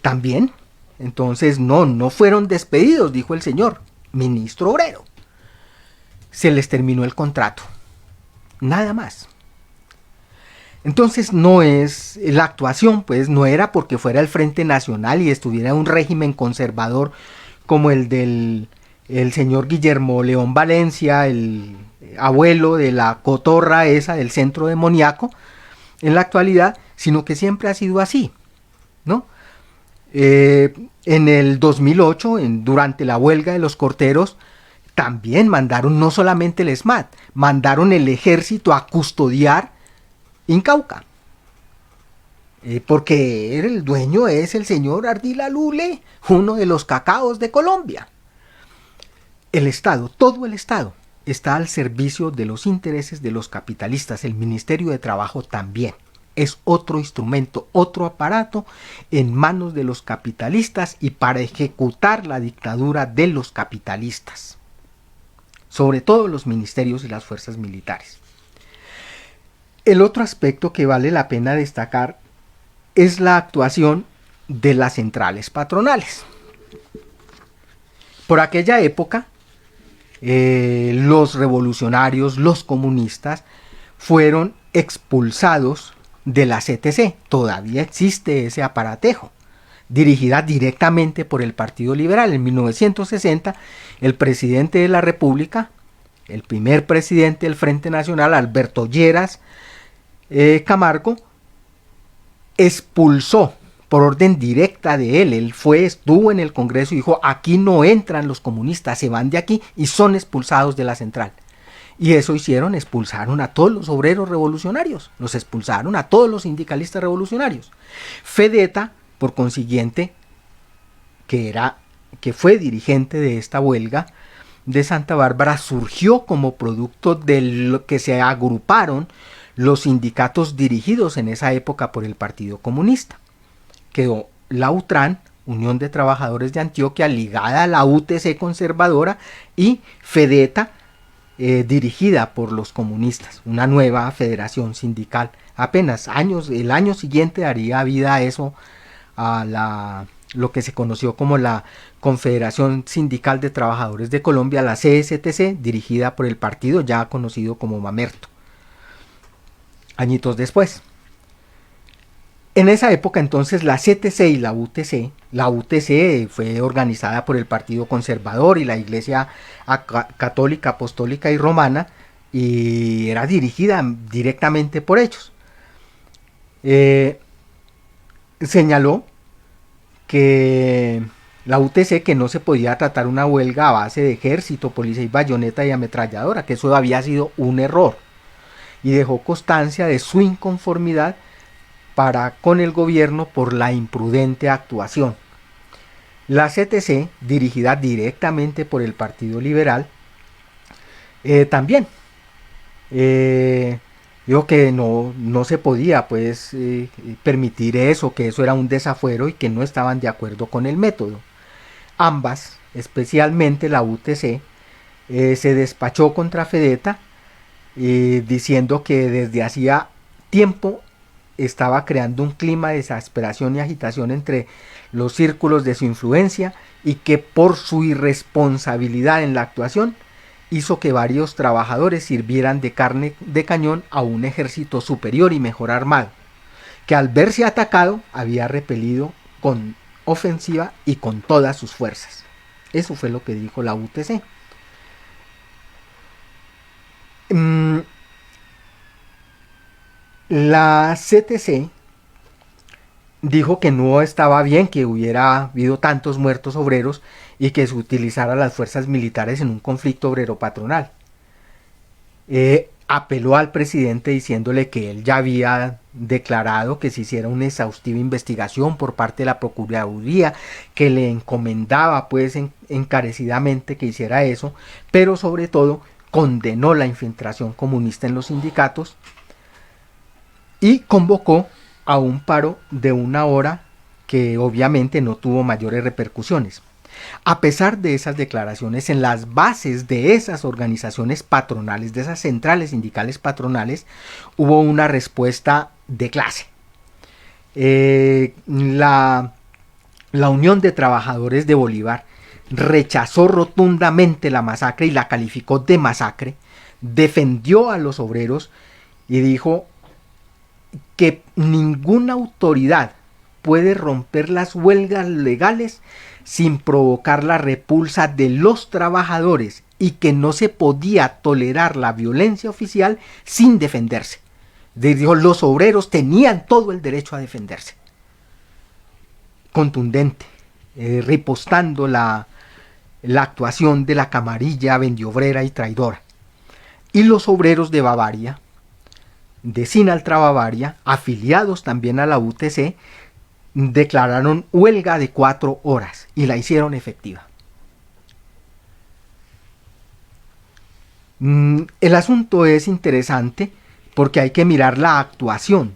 S8: también. Entonces no fueron despedidos, dijo el señor ministro obrero. Se les terminó el contrato. Nada más. Entonces no es la actuación, pues no era porque fuera el Frente Nacional y estuviera un régimen conservador como el del señor Guillermo León Valencia, el abuelo de la cotorra esa del centro demoníaco en la actualidad, sino que siempre ha sido así, ¿no? En el 2008, durante la huelga de los corteros, también mandaron no solamente el SMAT, mandaron el ejército a custodiar Incauca. Porque el dueño es el señor Ardila Lule, uno de los cacaos de Colombia. El Estado, todo el Estado, está al servicio de los intereses de los capitalistas. El Ministerio de Trabajo también. Es otro instrumento, otro aparato en manos de los capitalistas y para ejecutar la dictadura de los capitalistas. Sobre todo los ministerios y las fuerzas militares. El otro aspecto que vale la pena destacar es la actuación de las centrales patronales. Por aquella época, los revolucionarios, los comunistas, fueron expulsados de la CTC. Todavía existe ese aparatejo, dirigida directamente por el Partido Liberal. En 1960, el presidente de la República, el primer presidente del Frente Nacional, Alberto Lleras Camargo, expulsó por orden directa de él. Él estuvo en el Congreso y dijo: aquí no entran los comunistas, se van de aquí, y son expulsados de la central. Y eso hicieron, expulsaron a todos los obreros revolucionarios, los expulsaron a todos los sindicalistas revolucionarios. Fedeta, por consiguiente, que fue dirigente de esta huelga de Santa Bárbara, surgió como producto de lo que se agruparon los sindicatos dirigidos en esa época por el Partido Comunista. Quedó la UTRAN, Unión de Trabajadores de Antioquia, ligada a la UTC conservadora, y Fedeta, dirigida por los comunistas, una nueva federación sindical. Apenas el año siguiente daría vida a eso, a lo que se conoció como la Confederación Sindical de Trabajadores de Colombia, la CSTC, dirigida por el partido ya conocido como Mamerto. Añitos después. En esa época entonces la CTC y la UTC fue organizada por el Partido Conservador y la Iglesia Católica, Apostólica y Romana, y era dirigida directamente por ellos. Señaló que la UTC que no se podía tratar una huelga a base de ejército, policía y bayoneta y ametralladora, que eso había sido un error, y dejó constancia de su inconformidad con el gobierno por la imprudente actuación. La CTC, dirigida directamente por el Partido Liberal, también dijo que no se podía permitir eso, que eso era un desafuero y que no estaban de acuerdo con el método. Ambas, especialmente la UTC, se despachó contra Fedeta, diciendo que desde hacía tiempo estaba creando un clima de exasperación y agitación entre los círculos de su influencia, y que por su irresponsabilidad en la actuación hizo que varios trabajadores sirvieran de carne de cañón a un ejército superior y mejor armado, que al verse atacado había repelido con ofensiva y con todas sus fuerzas. Eso fue lo que dijo la UTC. La CTC dijo que no estaba bien que hubiera habido tantos muertos obreros y que se utilizara las fuerzas militares en un conflicto obrero-patronal. Apeló al presidente diciéndole que él ya había declarado que se hiciera una exhaustiva investigación por parte de la Procuraduría, que le encomendaba encarecidamente que hiciera eso, pero sobre todo condenó la infiltración comunista en los sindicatos y convocó a un paro de 1 hora que obviamente no tuvo mayores repercusiones. A pesar de esas declaraciones, en las bases de esas organizaciones patronales, de esas centrales sindicales patronales, hubo una respuesta de clase. La Unión de Trabajadores de Bolívar rechazó rotundamente la masacre y la calificó de masacre, defendió a los obreros y dijo que ninguna autoridad puede romper las huelgas legales sin provocar la repulsa de los trabajadores y que no se podía tolerar la violencia oficial sin defenderse. Dijo, los obreros tenían todo el derecho a defenderse. Contundente, ripostando la actuación de la camarilla vendiobrera y traidora. Y los obreros de Bavaria, de Sinaltra Bavaria, afiliados también a la UTC, declararon huelga de 4 horas y la hicieron efectiva. El asunto es interesante porque hay que mirar la actuación.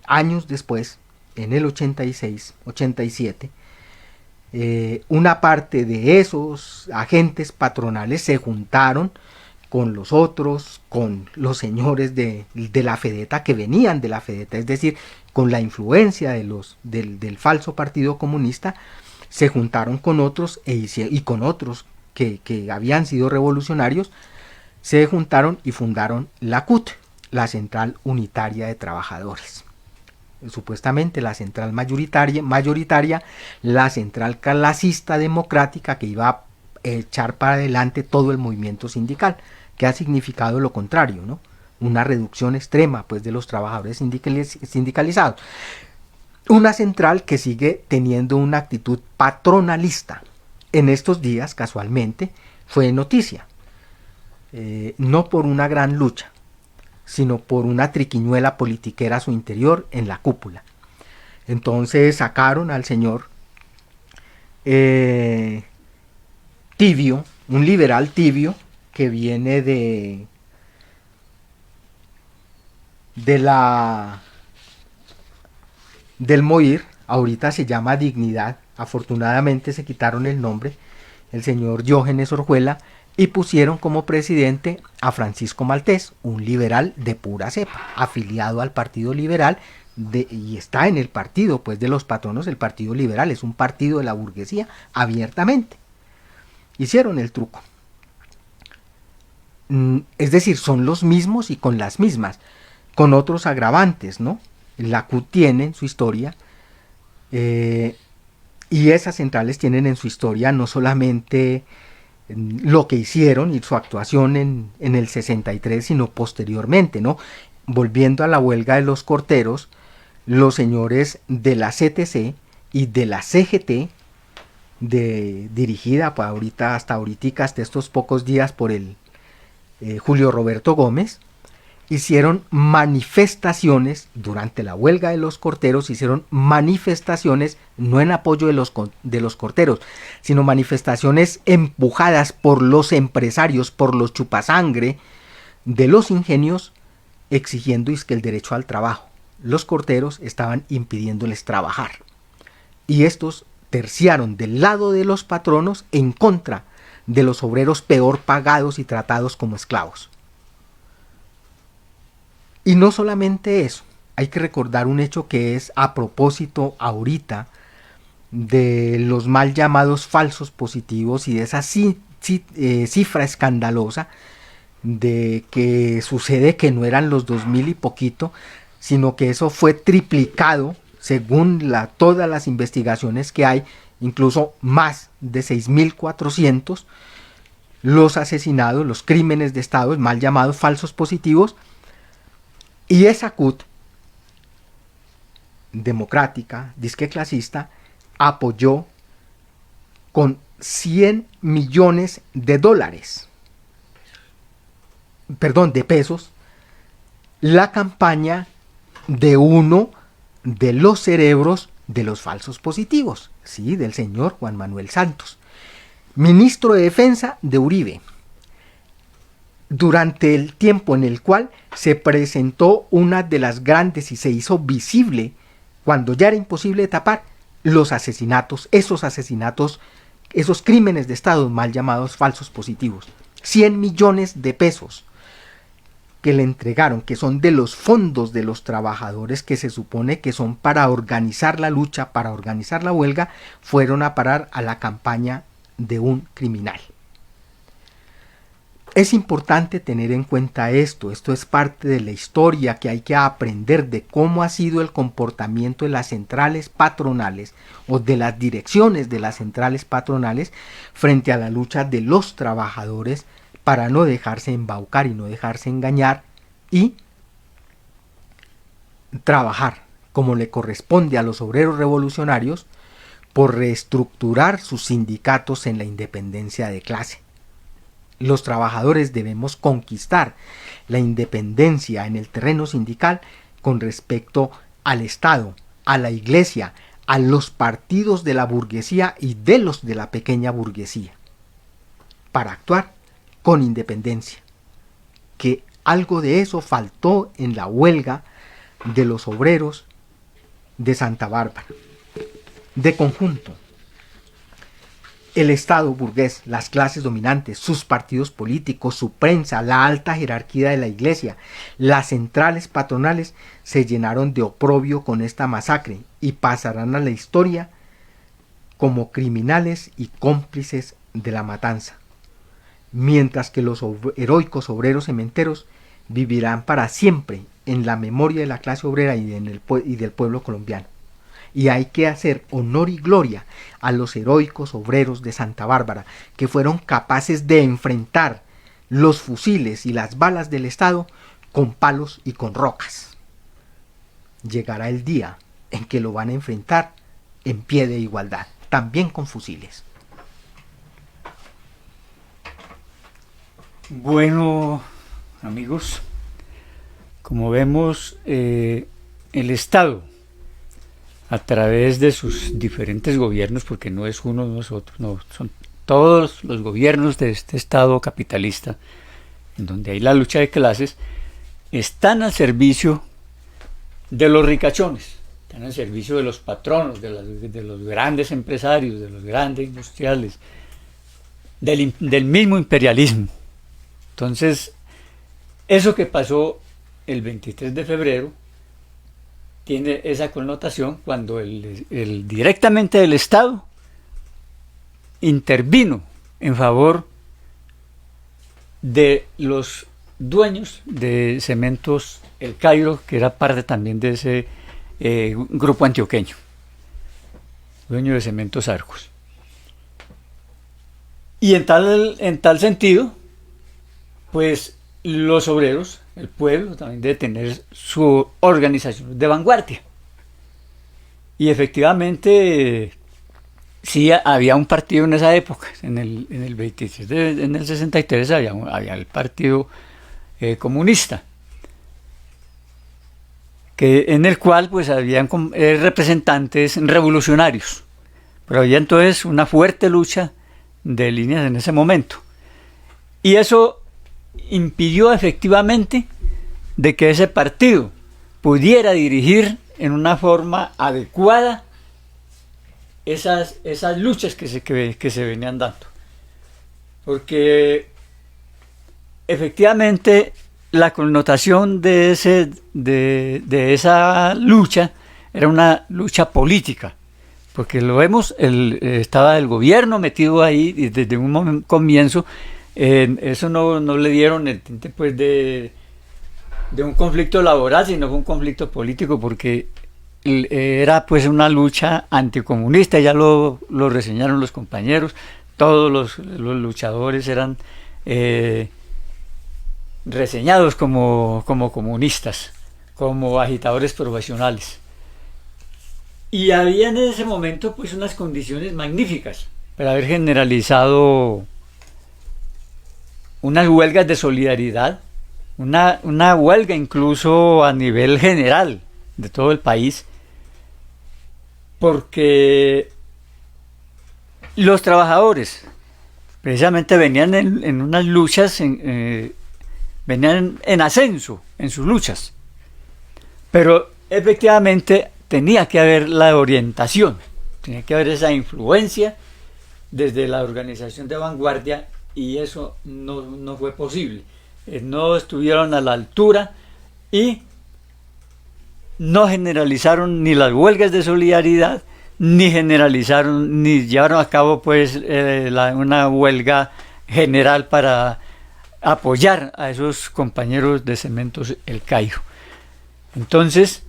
S8: Años después, en el 86, 87, una parte de esos agentes patronales se juntaron con los otros, con los señores de la Fedeta que venían de la Fedeta, es decir, con la influencia del falso Partido Comunista, se juntaron con otros y con otros que habían sido revolucionarios, se juntaron y fundaron la CUT, la Central Unitaria de Trabajadores. Supuestamente la central mayoritaria, la central clasista democrática que iba a echar para adelante todo el movimiento sindical, que ha significado lo contrario, ¿no? Una reducción extrema pues de los trabajadores sindicalizados. Una central que sigue teniendo una actitud patronalista. En estos días, casualmente, fue noticia, no por una gran lucha, sino por una triquiñuela politiquera a su interior en la cúpula. Entonces sacaron al señor Tibio, un liberal tibio, que viene del MOIR, ahorita se llama Dignidad, afortunadamente se quitaron el nombre, el señor Diógenes Orjuela, y pusieron como presidente a Francisco Maltés, un liberal de pura cepa, afiliado al Partido Liberal, y está en el partido pues de los patronos. El Partido Liberal es un partido de la burguesía abiertamente. Hicieron el truco. Es decir, son los mismos y con las mismas, con otros agravantes, ¿no? La CUT tiene en su historia, y esas centrales tienen en su historia no solamente lo que hicieron y su actuación en el 63, sino posteriormente, ¿no? Volviendo a la huelga de los corteros, los señores de la CTC y de la CGT, dirigida pues, hasta estos pocos días por el Julio Roberto Gómez, hicieron manifestaciones durante la huelga de los corteros, hicieron manifestaciones no en apoyo de los corteros, sino manifestaciones empujadas por los empresarios, por los chupasangre de los ingenios, exigiendo el derecho al trabajo. Los corteros estaban impidiéndoles trabajar, y estos terciaron del lado de los patronos en contra de los obreros peor pagados y tratados como esclavos. Y no solamente eso, hay que recordar un hecho que es a propósito ahorita de los mal llamados falsos positivos y de esa cifra escandalosa de que sucede que no eran los 2000 y poquito, sino que eso fue triplicado según todas las investigaciones que hay, incluso más de 6.400 los asesinados, los crímenes de Estado, mal llamados falsos positivos. Y esa CUT democrática, disque clasista, apoyó con 100 millones de pesos, la campaña de uno de los cerebros de los falsos positivos, sí, del señor Juan Manuel Santos, ministro de Defensa de Uribe, durante el tiempo en el cual se presentó una de las grandes y se hizo visible, cuando ya era imposible de tapar, esos asesinatos, esos crímenes de Estado mal llamados falsos positivos. 100 millones de pesos que le entregaron, que son de los fondos de los trabajadores, que se supone que son para organizar la lucha, para organizar la huelga, fueron a parar a la campaña de un criminal. Es importante tener en cuenta esto es parte de la historia que hay que aprender de cómo ha sido el comportamiento de las centrales patronales o de las direcciones de las centrales patronales frente a la lucha de los trabajadores para no dejarse embaucar y no dejarse engañar y trabajar como le corresponde a los obreros revolucionarios por reestructurar sus sindicatos en la independencia de clase. Los trabajadores debemos conquistar la independencia en el terreno sindical con respecto al Estado, a la Iglesia, a los partidos de la burguesía y de los de la pequeña burguesía, para actuar con independencia, que algo de eso faltó en la huelga de los obreros de Santa Bárbara. De conjunto, el Estado burgués, las clases dominantes, sus partidos políticos, su prensa, la alta jerarquía de la Iglesia, las centrales patronales se llenaron de oprobio con esta masacre y pasarán a la historia como criminales y cómplices de la matanza, mientras que los heroicos obreros cementeros vivirán para siempre en la memoria de la clase obrera y del pueblo colombiano. Y hay que hacer honor y gloria a los heroicos obreros de Santa Bárbara, que fueron capaces de enfrentar los fusiles y las balas del Estado con palos y con rocas. Llegará el día en que lo van a enfrentar en pie de igualdad, también con fusiles.
S4: Bueno, amigos, como vemos, el Estado, a través de sus diferentes gobiernos, porque no es uno, no es otro, no, son todos los gobiernos de este Estado capitalista, en donde hay la lucha de clases, están al servicio de los ricachones, están al servicio de los patronos, de los grandes empresarios, de los grandes industriales, del mismo imperialismo. Entonces, eso que pasó el 23 de febrero tiene esa connotación cuando directamente el Estado intervino en favor de los dueños de Cementos El Cairo, que era parte también de ese grupo antioqueño, dueño de Cementos Arcos. Y en tal sentido, pues los obreros, el pueblo también debe tener su organización de vanguardia. Y efectivamente, sí había un partido en esa época, en el 23, en el 63 había el partido comunista, en el cual pues habían representantes revolucionarios, pero había entonces una fuerte lucha de líneas en ese momento. Y eso impidió efectivamente de que ese partido pudiera dirigir en una forma adecuada esas luchas que se venían dando. Porque efectivamente la connotación de esa lucha era una lucha política, porque lo vemos, estaba el gobierno metido ahí y desde un comienzo. Eso no le dieron el tinte pues de un conflicto laboral, sino fue un conflicto político, porque era pues una lucha anticomunista. Ya lo reseñaron los compañeros, todos los luchadores eran reseñados como comunistas, como agitadores profesionales. Y había en ese momento pues unas condiciones magníficas para haber generalizado unas huelgas de solidaridad, una huelga incluso a nivel general de todo el país, porque los trabajadores precisamente venían en unas luchas, venían en ascenso en sus luchas, pero efectivamente tenía que haber la orientación, tenía que haber esa influencia desde la organización de vanguardia. Y eso no fue posible. No estuvieron a la altura y no generalizaron ni las huelgas de solidaridad, ni llevaron a cabo pues una huelga general para apoyar a esos compañeros de Cementos El Cairo. Entonces,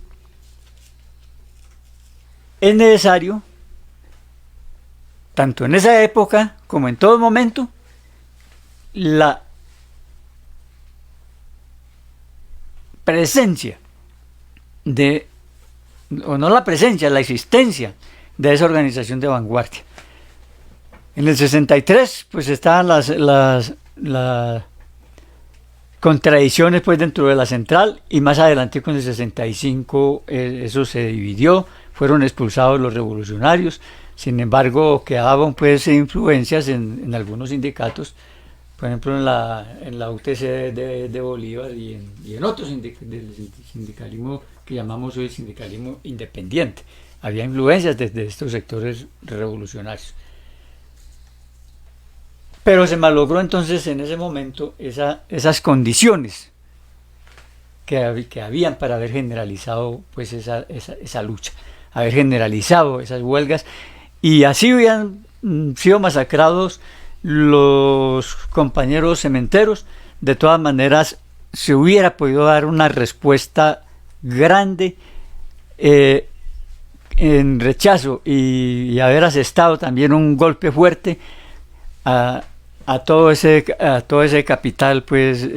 S4: es necesario, tanto en esa época como en todo momento, la presencia la existencia de esa organización de vanguardia. En el 63 pues estaban las contradicciones pues dentro de la central, y más adelante con el 65 eso se dividió, fueron expulsados los revolucionarios. Sin embargo, quedaban pues influencias en algunos sindicatos, por ejemplo en la UTC de Bolívar y en otros del sindicalismo que llamamos hoy sindicalismo independiente. Había influencias desde estos sectores revolucionarios. Pero se malogró entonces en ese momento esas condiciones que habían para haber generalizado pues esa lucha, haber generalizado esas huelgas, y así habían sido masacrados los compañeros cementeros. De todas maneras, se hubiera podido dar una respuesta grande en rechazo y haber asestado también un golpe fuerte a todo ese capital pues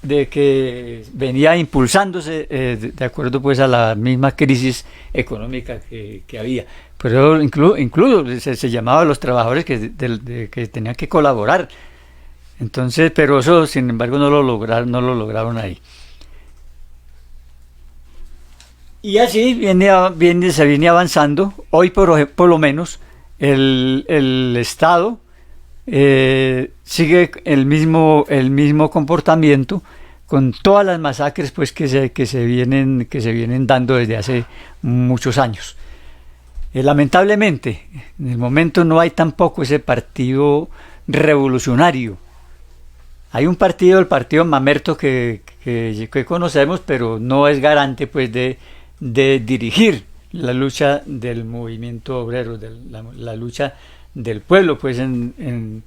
S4: de que venía impulsándose de acuerdo pues a la misma crisis económica que había. Pero incluso se llamaba a los trabajadores que tenían que colaborar. Entonces, pero eso sin embargo no lo lograron ahí. Y así se viene avanzando. Hoy por lo menos el Estado sigue el mismo comportamiento, con todas las masacres pues que se vienen dando desde hace muchos años. Lamentablemente en el momento no hay tampoco ese partido revolucionario. Hay un partido, el partido Mamerto, que conocemos, pero no es garante pues de dirigir la lucha del movimiento obrero, la lucha del pueblo, pues en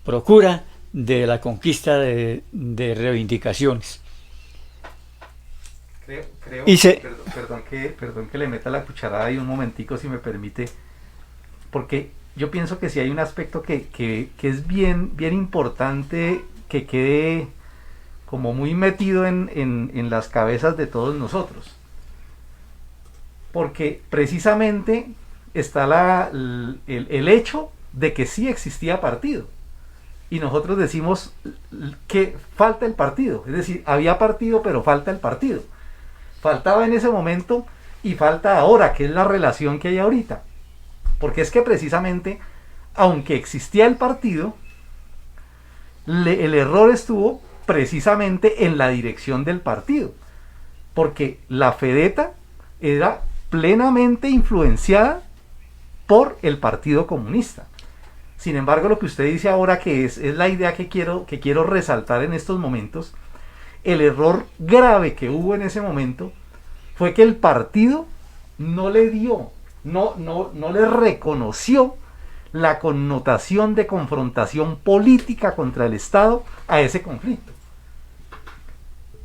S4: procura de la conquista de reivindicaciones.
S7: Perdón que le meta la cucharada ahí un momentico, si me permite, porque yo pienso que sí hay un aspecto que es bien importante que quede como muy metido en las cabezas de todos nosotros, porque precisamente está el hecho de que sí existía partido, y nosotros decimos que falta el partido, es decir, había partido pero falta el partido, faltaba en ese momento y falta ahora, que es la relación que hay ahorita, porque es que precisamente aunque existía el partido, el error estuvo precisamente en la dirección del partido, porque la FEDETA era plenamente influenciada por el Partido Comunista. Sin embargo, lo que usted dice ahora, que es la idea que quiero resaltar en estos momentos, el error grave que hubo en ese momento fue que el partido no le reconoció la connotación de confrontación política contra el Estado a ese conflicto.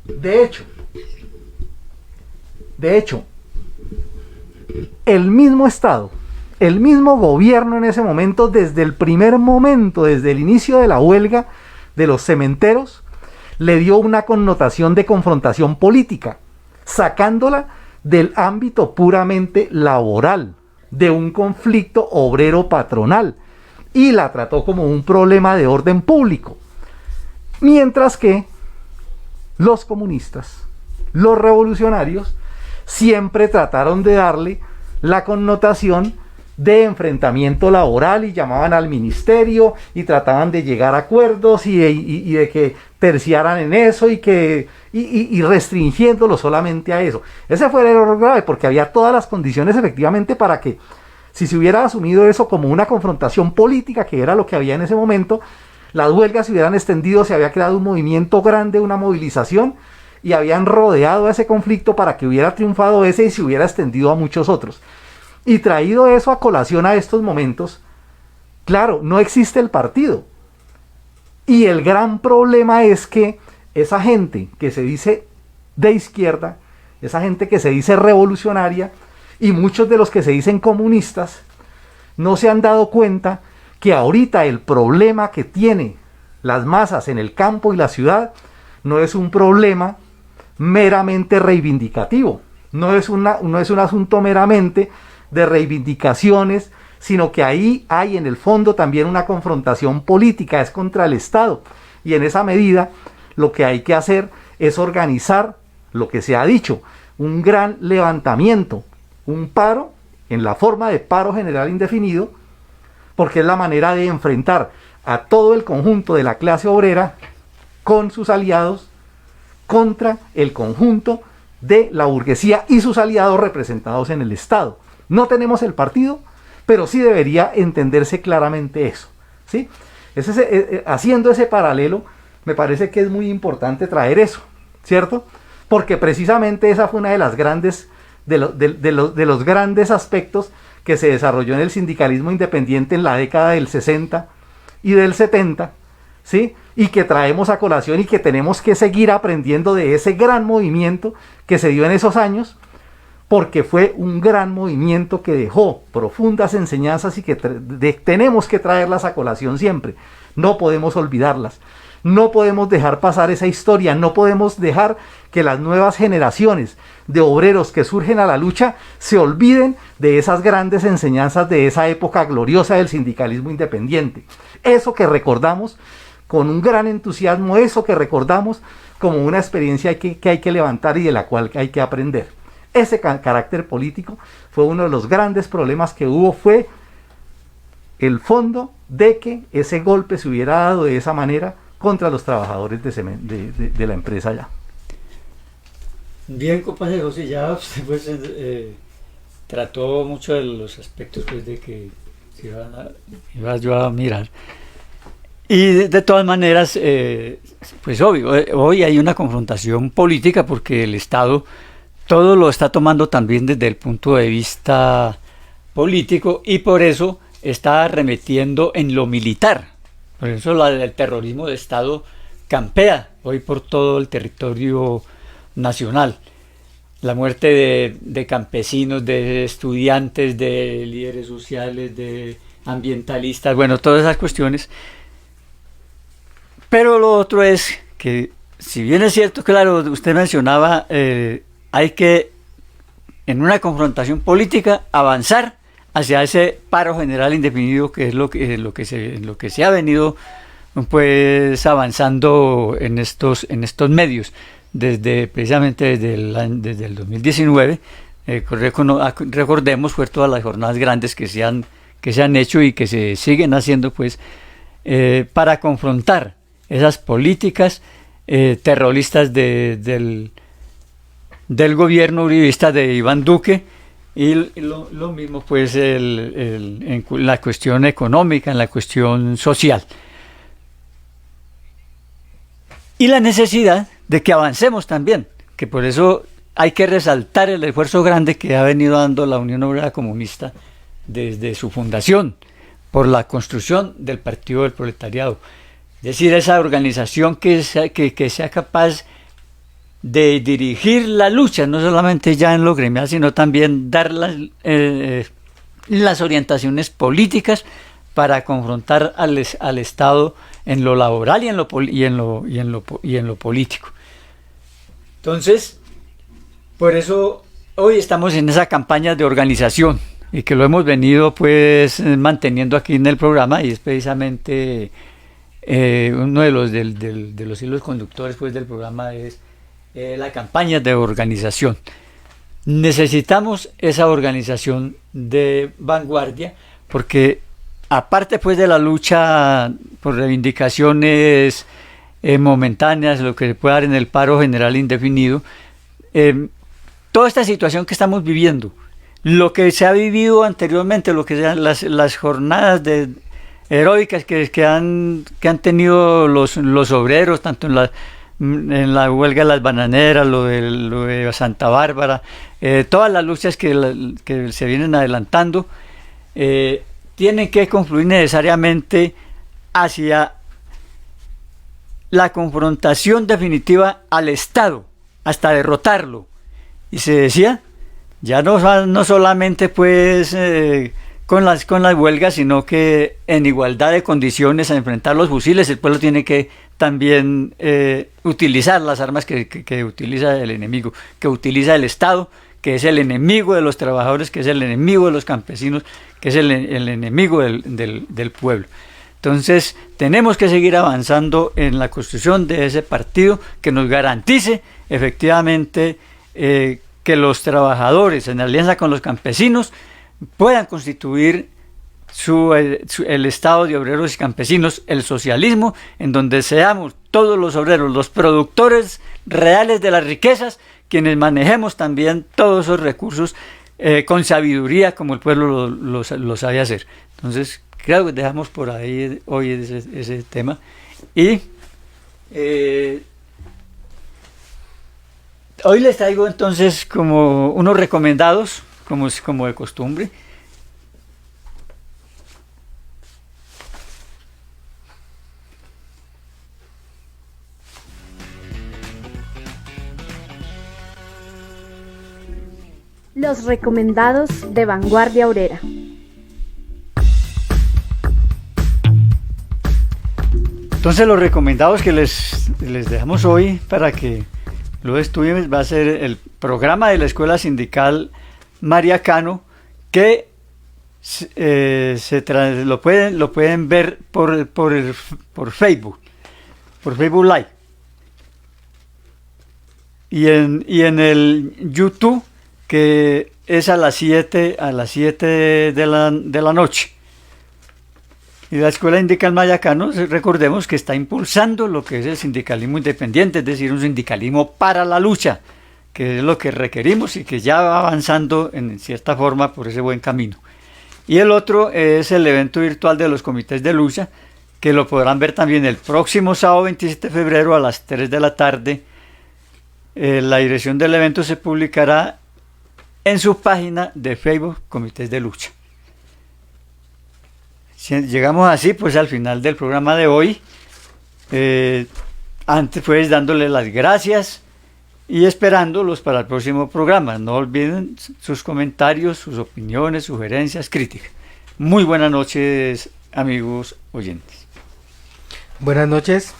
S7: De hecho, el mismo Estado, el mismo gobierno en ese momento, desde el primer momento, desde el inicio de la huelga de los cementeros, le dio una connotación de confrontación política, sacándola del ámbito puramente laboral, de un conflicto obrero-patronal, y la trató como un problema de orden público. Mientras que los comunistas, los revolucionarios, siempre trataron de darle la connotación de enfrentamiento laboral, y llamaban al ministerio y trataban de llegar a acuerdos y de que terciaran en eso y restringiéndolo solamente a eso. Ese fue el error grave, porque había todas las condiciones efectivamente para que, si se hubiera asumido eso como una confrontación política, que era lo que había en ese momento, las huelgas se hubieran extendido, se había creado un movimiento grande, una movilización, y habían rodeado a ese conflicto para que hubiera triunfado ese y se hubiera extendido a muchos otros. Y traído eso a colación a estos momentos, claro, no existe el partido. Y el gran problema es que esa gente que se dice de izquierda, esa gente que se dice revolucionaria, y muchos de los que se dicen comunistas, no se han dado cuenta que ahorita el problema que tienen las masas en el campo y la ciudad no es un problema meramente reivindicativo, no es un asunto meramente de reivindicaciones, sino que ahí hay en el fondo también una confrontación política, es contra el Estado, y en esa medida lo que hay que hacer es organizar lo que se ha dicho, un gran levantamiento, un paro en la forma de paro general indefinido, porque es la manera de enfrentar a todo el conjunto de la clase obrera con sus aliados contra el conjunto de la burguesía y sus aliados representados en el Estado. No tenemos el partido, pero sí debería entenderse claramente eso, ¿sí? Haciendo ese paralelo, me parece que es muy importante traer eso, ¿cierto? Porque precisamente esa fue una de las grandes, de los grandes aspectos que se desarrolló en el sindicalismo independiente en la década del 60 y del 70, ¿sí? Y que traemos a colación y que tenemos que seguir aprendiendo de ese gran movimiento que se dio en esos años, porque fue un gran movimiento que dejó profundas enseñanzas y que tenemos que traerlas a colación siempre. No podemos olvidarlas. No podemos dejar pasar esa historia, no podemos dejar que las nuevas generaciones de obreros que surgen a la lucha se olviden de esas grandes enseñanzas de esa época gloriosa del sindicalismo independiente. Eso que recordamos con un gran entusiasmo, eso que recordamos como una experiencia que hay que levantar y de la cual hay que aprender. Ese carácter político fue uno de los grandes problemas que hubo, fue el fondo de que ese golpe se hubiera dado de esa manera contra los trabajadores de la empresa ya.
S4: Bien, compañero José, ya usted pues, trató mucho de los aspectos pues, de que iba yo a mirar. Y de todas maneras, pues obvio, hoy hay una confrontación política porque el Estado todo lo está tomando también desde el punto de vista político y por eso está arremetiendo en lo militar. Por eso el terrorismo de Estado campea hoy por todo el territorio nacional. La muerte de campesinos, de estudiantes, de líderes sociales, de ambientalistas, bueno, todas esas cuestiones. Pero lo otro es que, si bien es cierto, claro, usted mencionaba, hay que, en una confrontación política, avanzar hacia ese paro general indefinido, que es lo que se ha venido pues avanzando en estos medios precisamente desde el 2019. Recordemos pues todas las jornadas grandes que se han hecho y que se siguen haciendo pues para confrontar esas políticas terroristas del gobierno uribista de Iván Duque. Y lo mismo pues en la cuestión económica, en la cuestión social. Y la necesidad de que avancemos también, que por eso hay que resaltar el esfuerzo grande que ha venido dando la Unión Obrera Comunista desde su fundación, por la construcción del Partido del Proletariado. Es decir, esa organización que sea capaz de dirigir la lucha, no solamente ya en lo gremial, sino también dar las orientaciones políticas para confrontar al Estado en lo laboral y en lo político. Entonces, por eso hoy estamos en esa campaña de organización y que lo hemos venido pues manteniendo aquí en el programa, y es precisamente uno de los hilos conductores pues del programa es la campaña de organización. Necesitamos esa organización de vanguardia porque, aparte pues de la lucha por reivindicaciones momentáneas, lo que se puede dar en el paro general indefinido, toda esta situación que estamos viviendo, lo que se ha vivido anteriormente, lo que sean las jornadas heroicas que han tenido los obreros, tanto en la huelga de las bananeras, lo de Santa Bárbara, todas las luchas que se vienen adelantando, tienen que confluir necesariamente hacia la confrontación definitiva al Estado, hasta derrotarlo. Y se decía, ya no solamente pues con las huelgas, sino que en igualdad de condiciones a enfrentar los fusiles, el pueblo tiene que también utilizar las armas que utiliza el enemigo, que utiliza el Estado, que es el enemigo de los trabajadores, que es el enemigo de los campesinos, que es el enemigo del pueblo. Entonces, tenemos que seguir avanzando en la construcción de ese partido que nos garantice efectivamente que los trabajadores, en alianza con los campesinos, puedan constituir el Estado de obreros y campesinos, el socialismo, en donde seamos todos los obreros, los productores reales de las riquezas, quienes manejemos también todos esos recursos con sabiduría, como el pueblo lo sabe hacer. Entonces, creo que dejamos por ahí hoy ese tema. Y hoy les traigo entonces como unos recomendados, como de costumbre.
S5: Los recomendados de Vanguardia Obrera.
S4: Entonces los recomendados que les dejamos hoy para que lo estudien va a ser el programa de la Escuela Sindical María Cano, que lo pueden ver por Facebook Live, y en el YouTube, que es a las 7 de la noche. Y la Escuela Sindical María Cano, recordemos que está impulsando lo que es el sindicalismo independiente, es decir, un sindicalismo para la lucha, que es lo que requerimos y que ya va avanzando en cierta forma por ese buen camino. Y el otro es el evento virtual de los comités de lucha, que lo podrán ver también el próximo sábado 27 de febrero a las 3 de la tarde. La dirección del evento se publicará en su página de Facebook, Comités de Lucha. Llegamos así pues al final del programa de hoy, antes pues dándole las gracias y esperándolos para el próximo programa. No olviden sus comentarios, sus opiniones, sugerencias, críticas. Muy buenas noches, amigos oyentes.
S8: Buenas noches.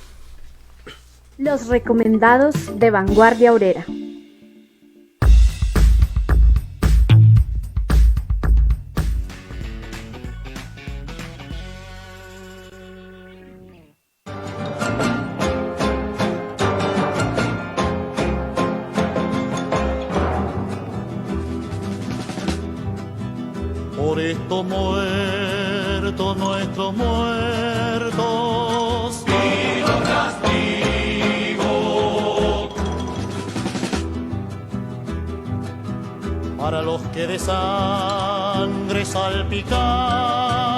S5: Los recomendados de Vanguardia Obrera.
S9: Por estos muertos, nuestros muertos, y los castigo. Para los que de sangre salpicados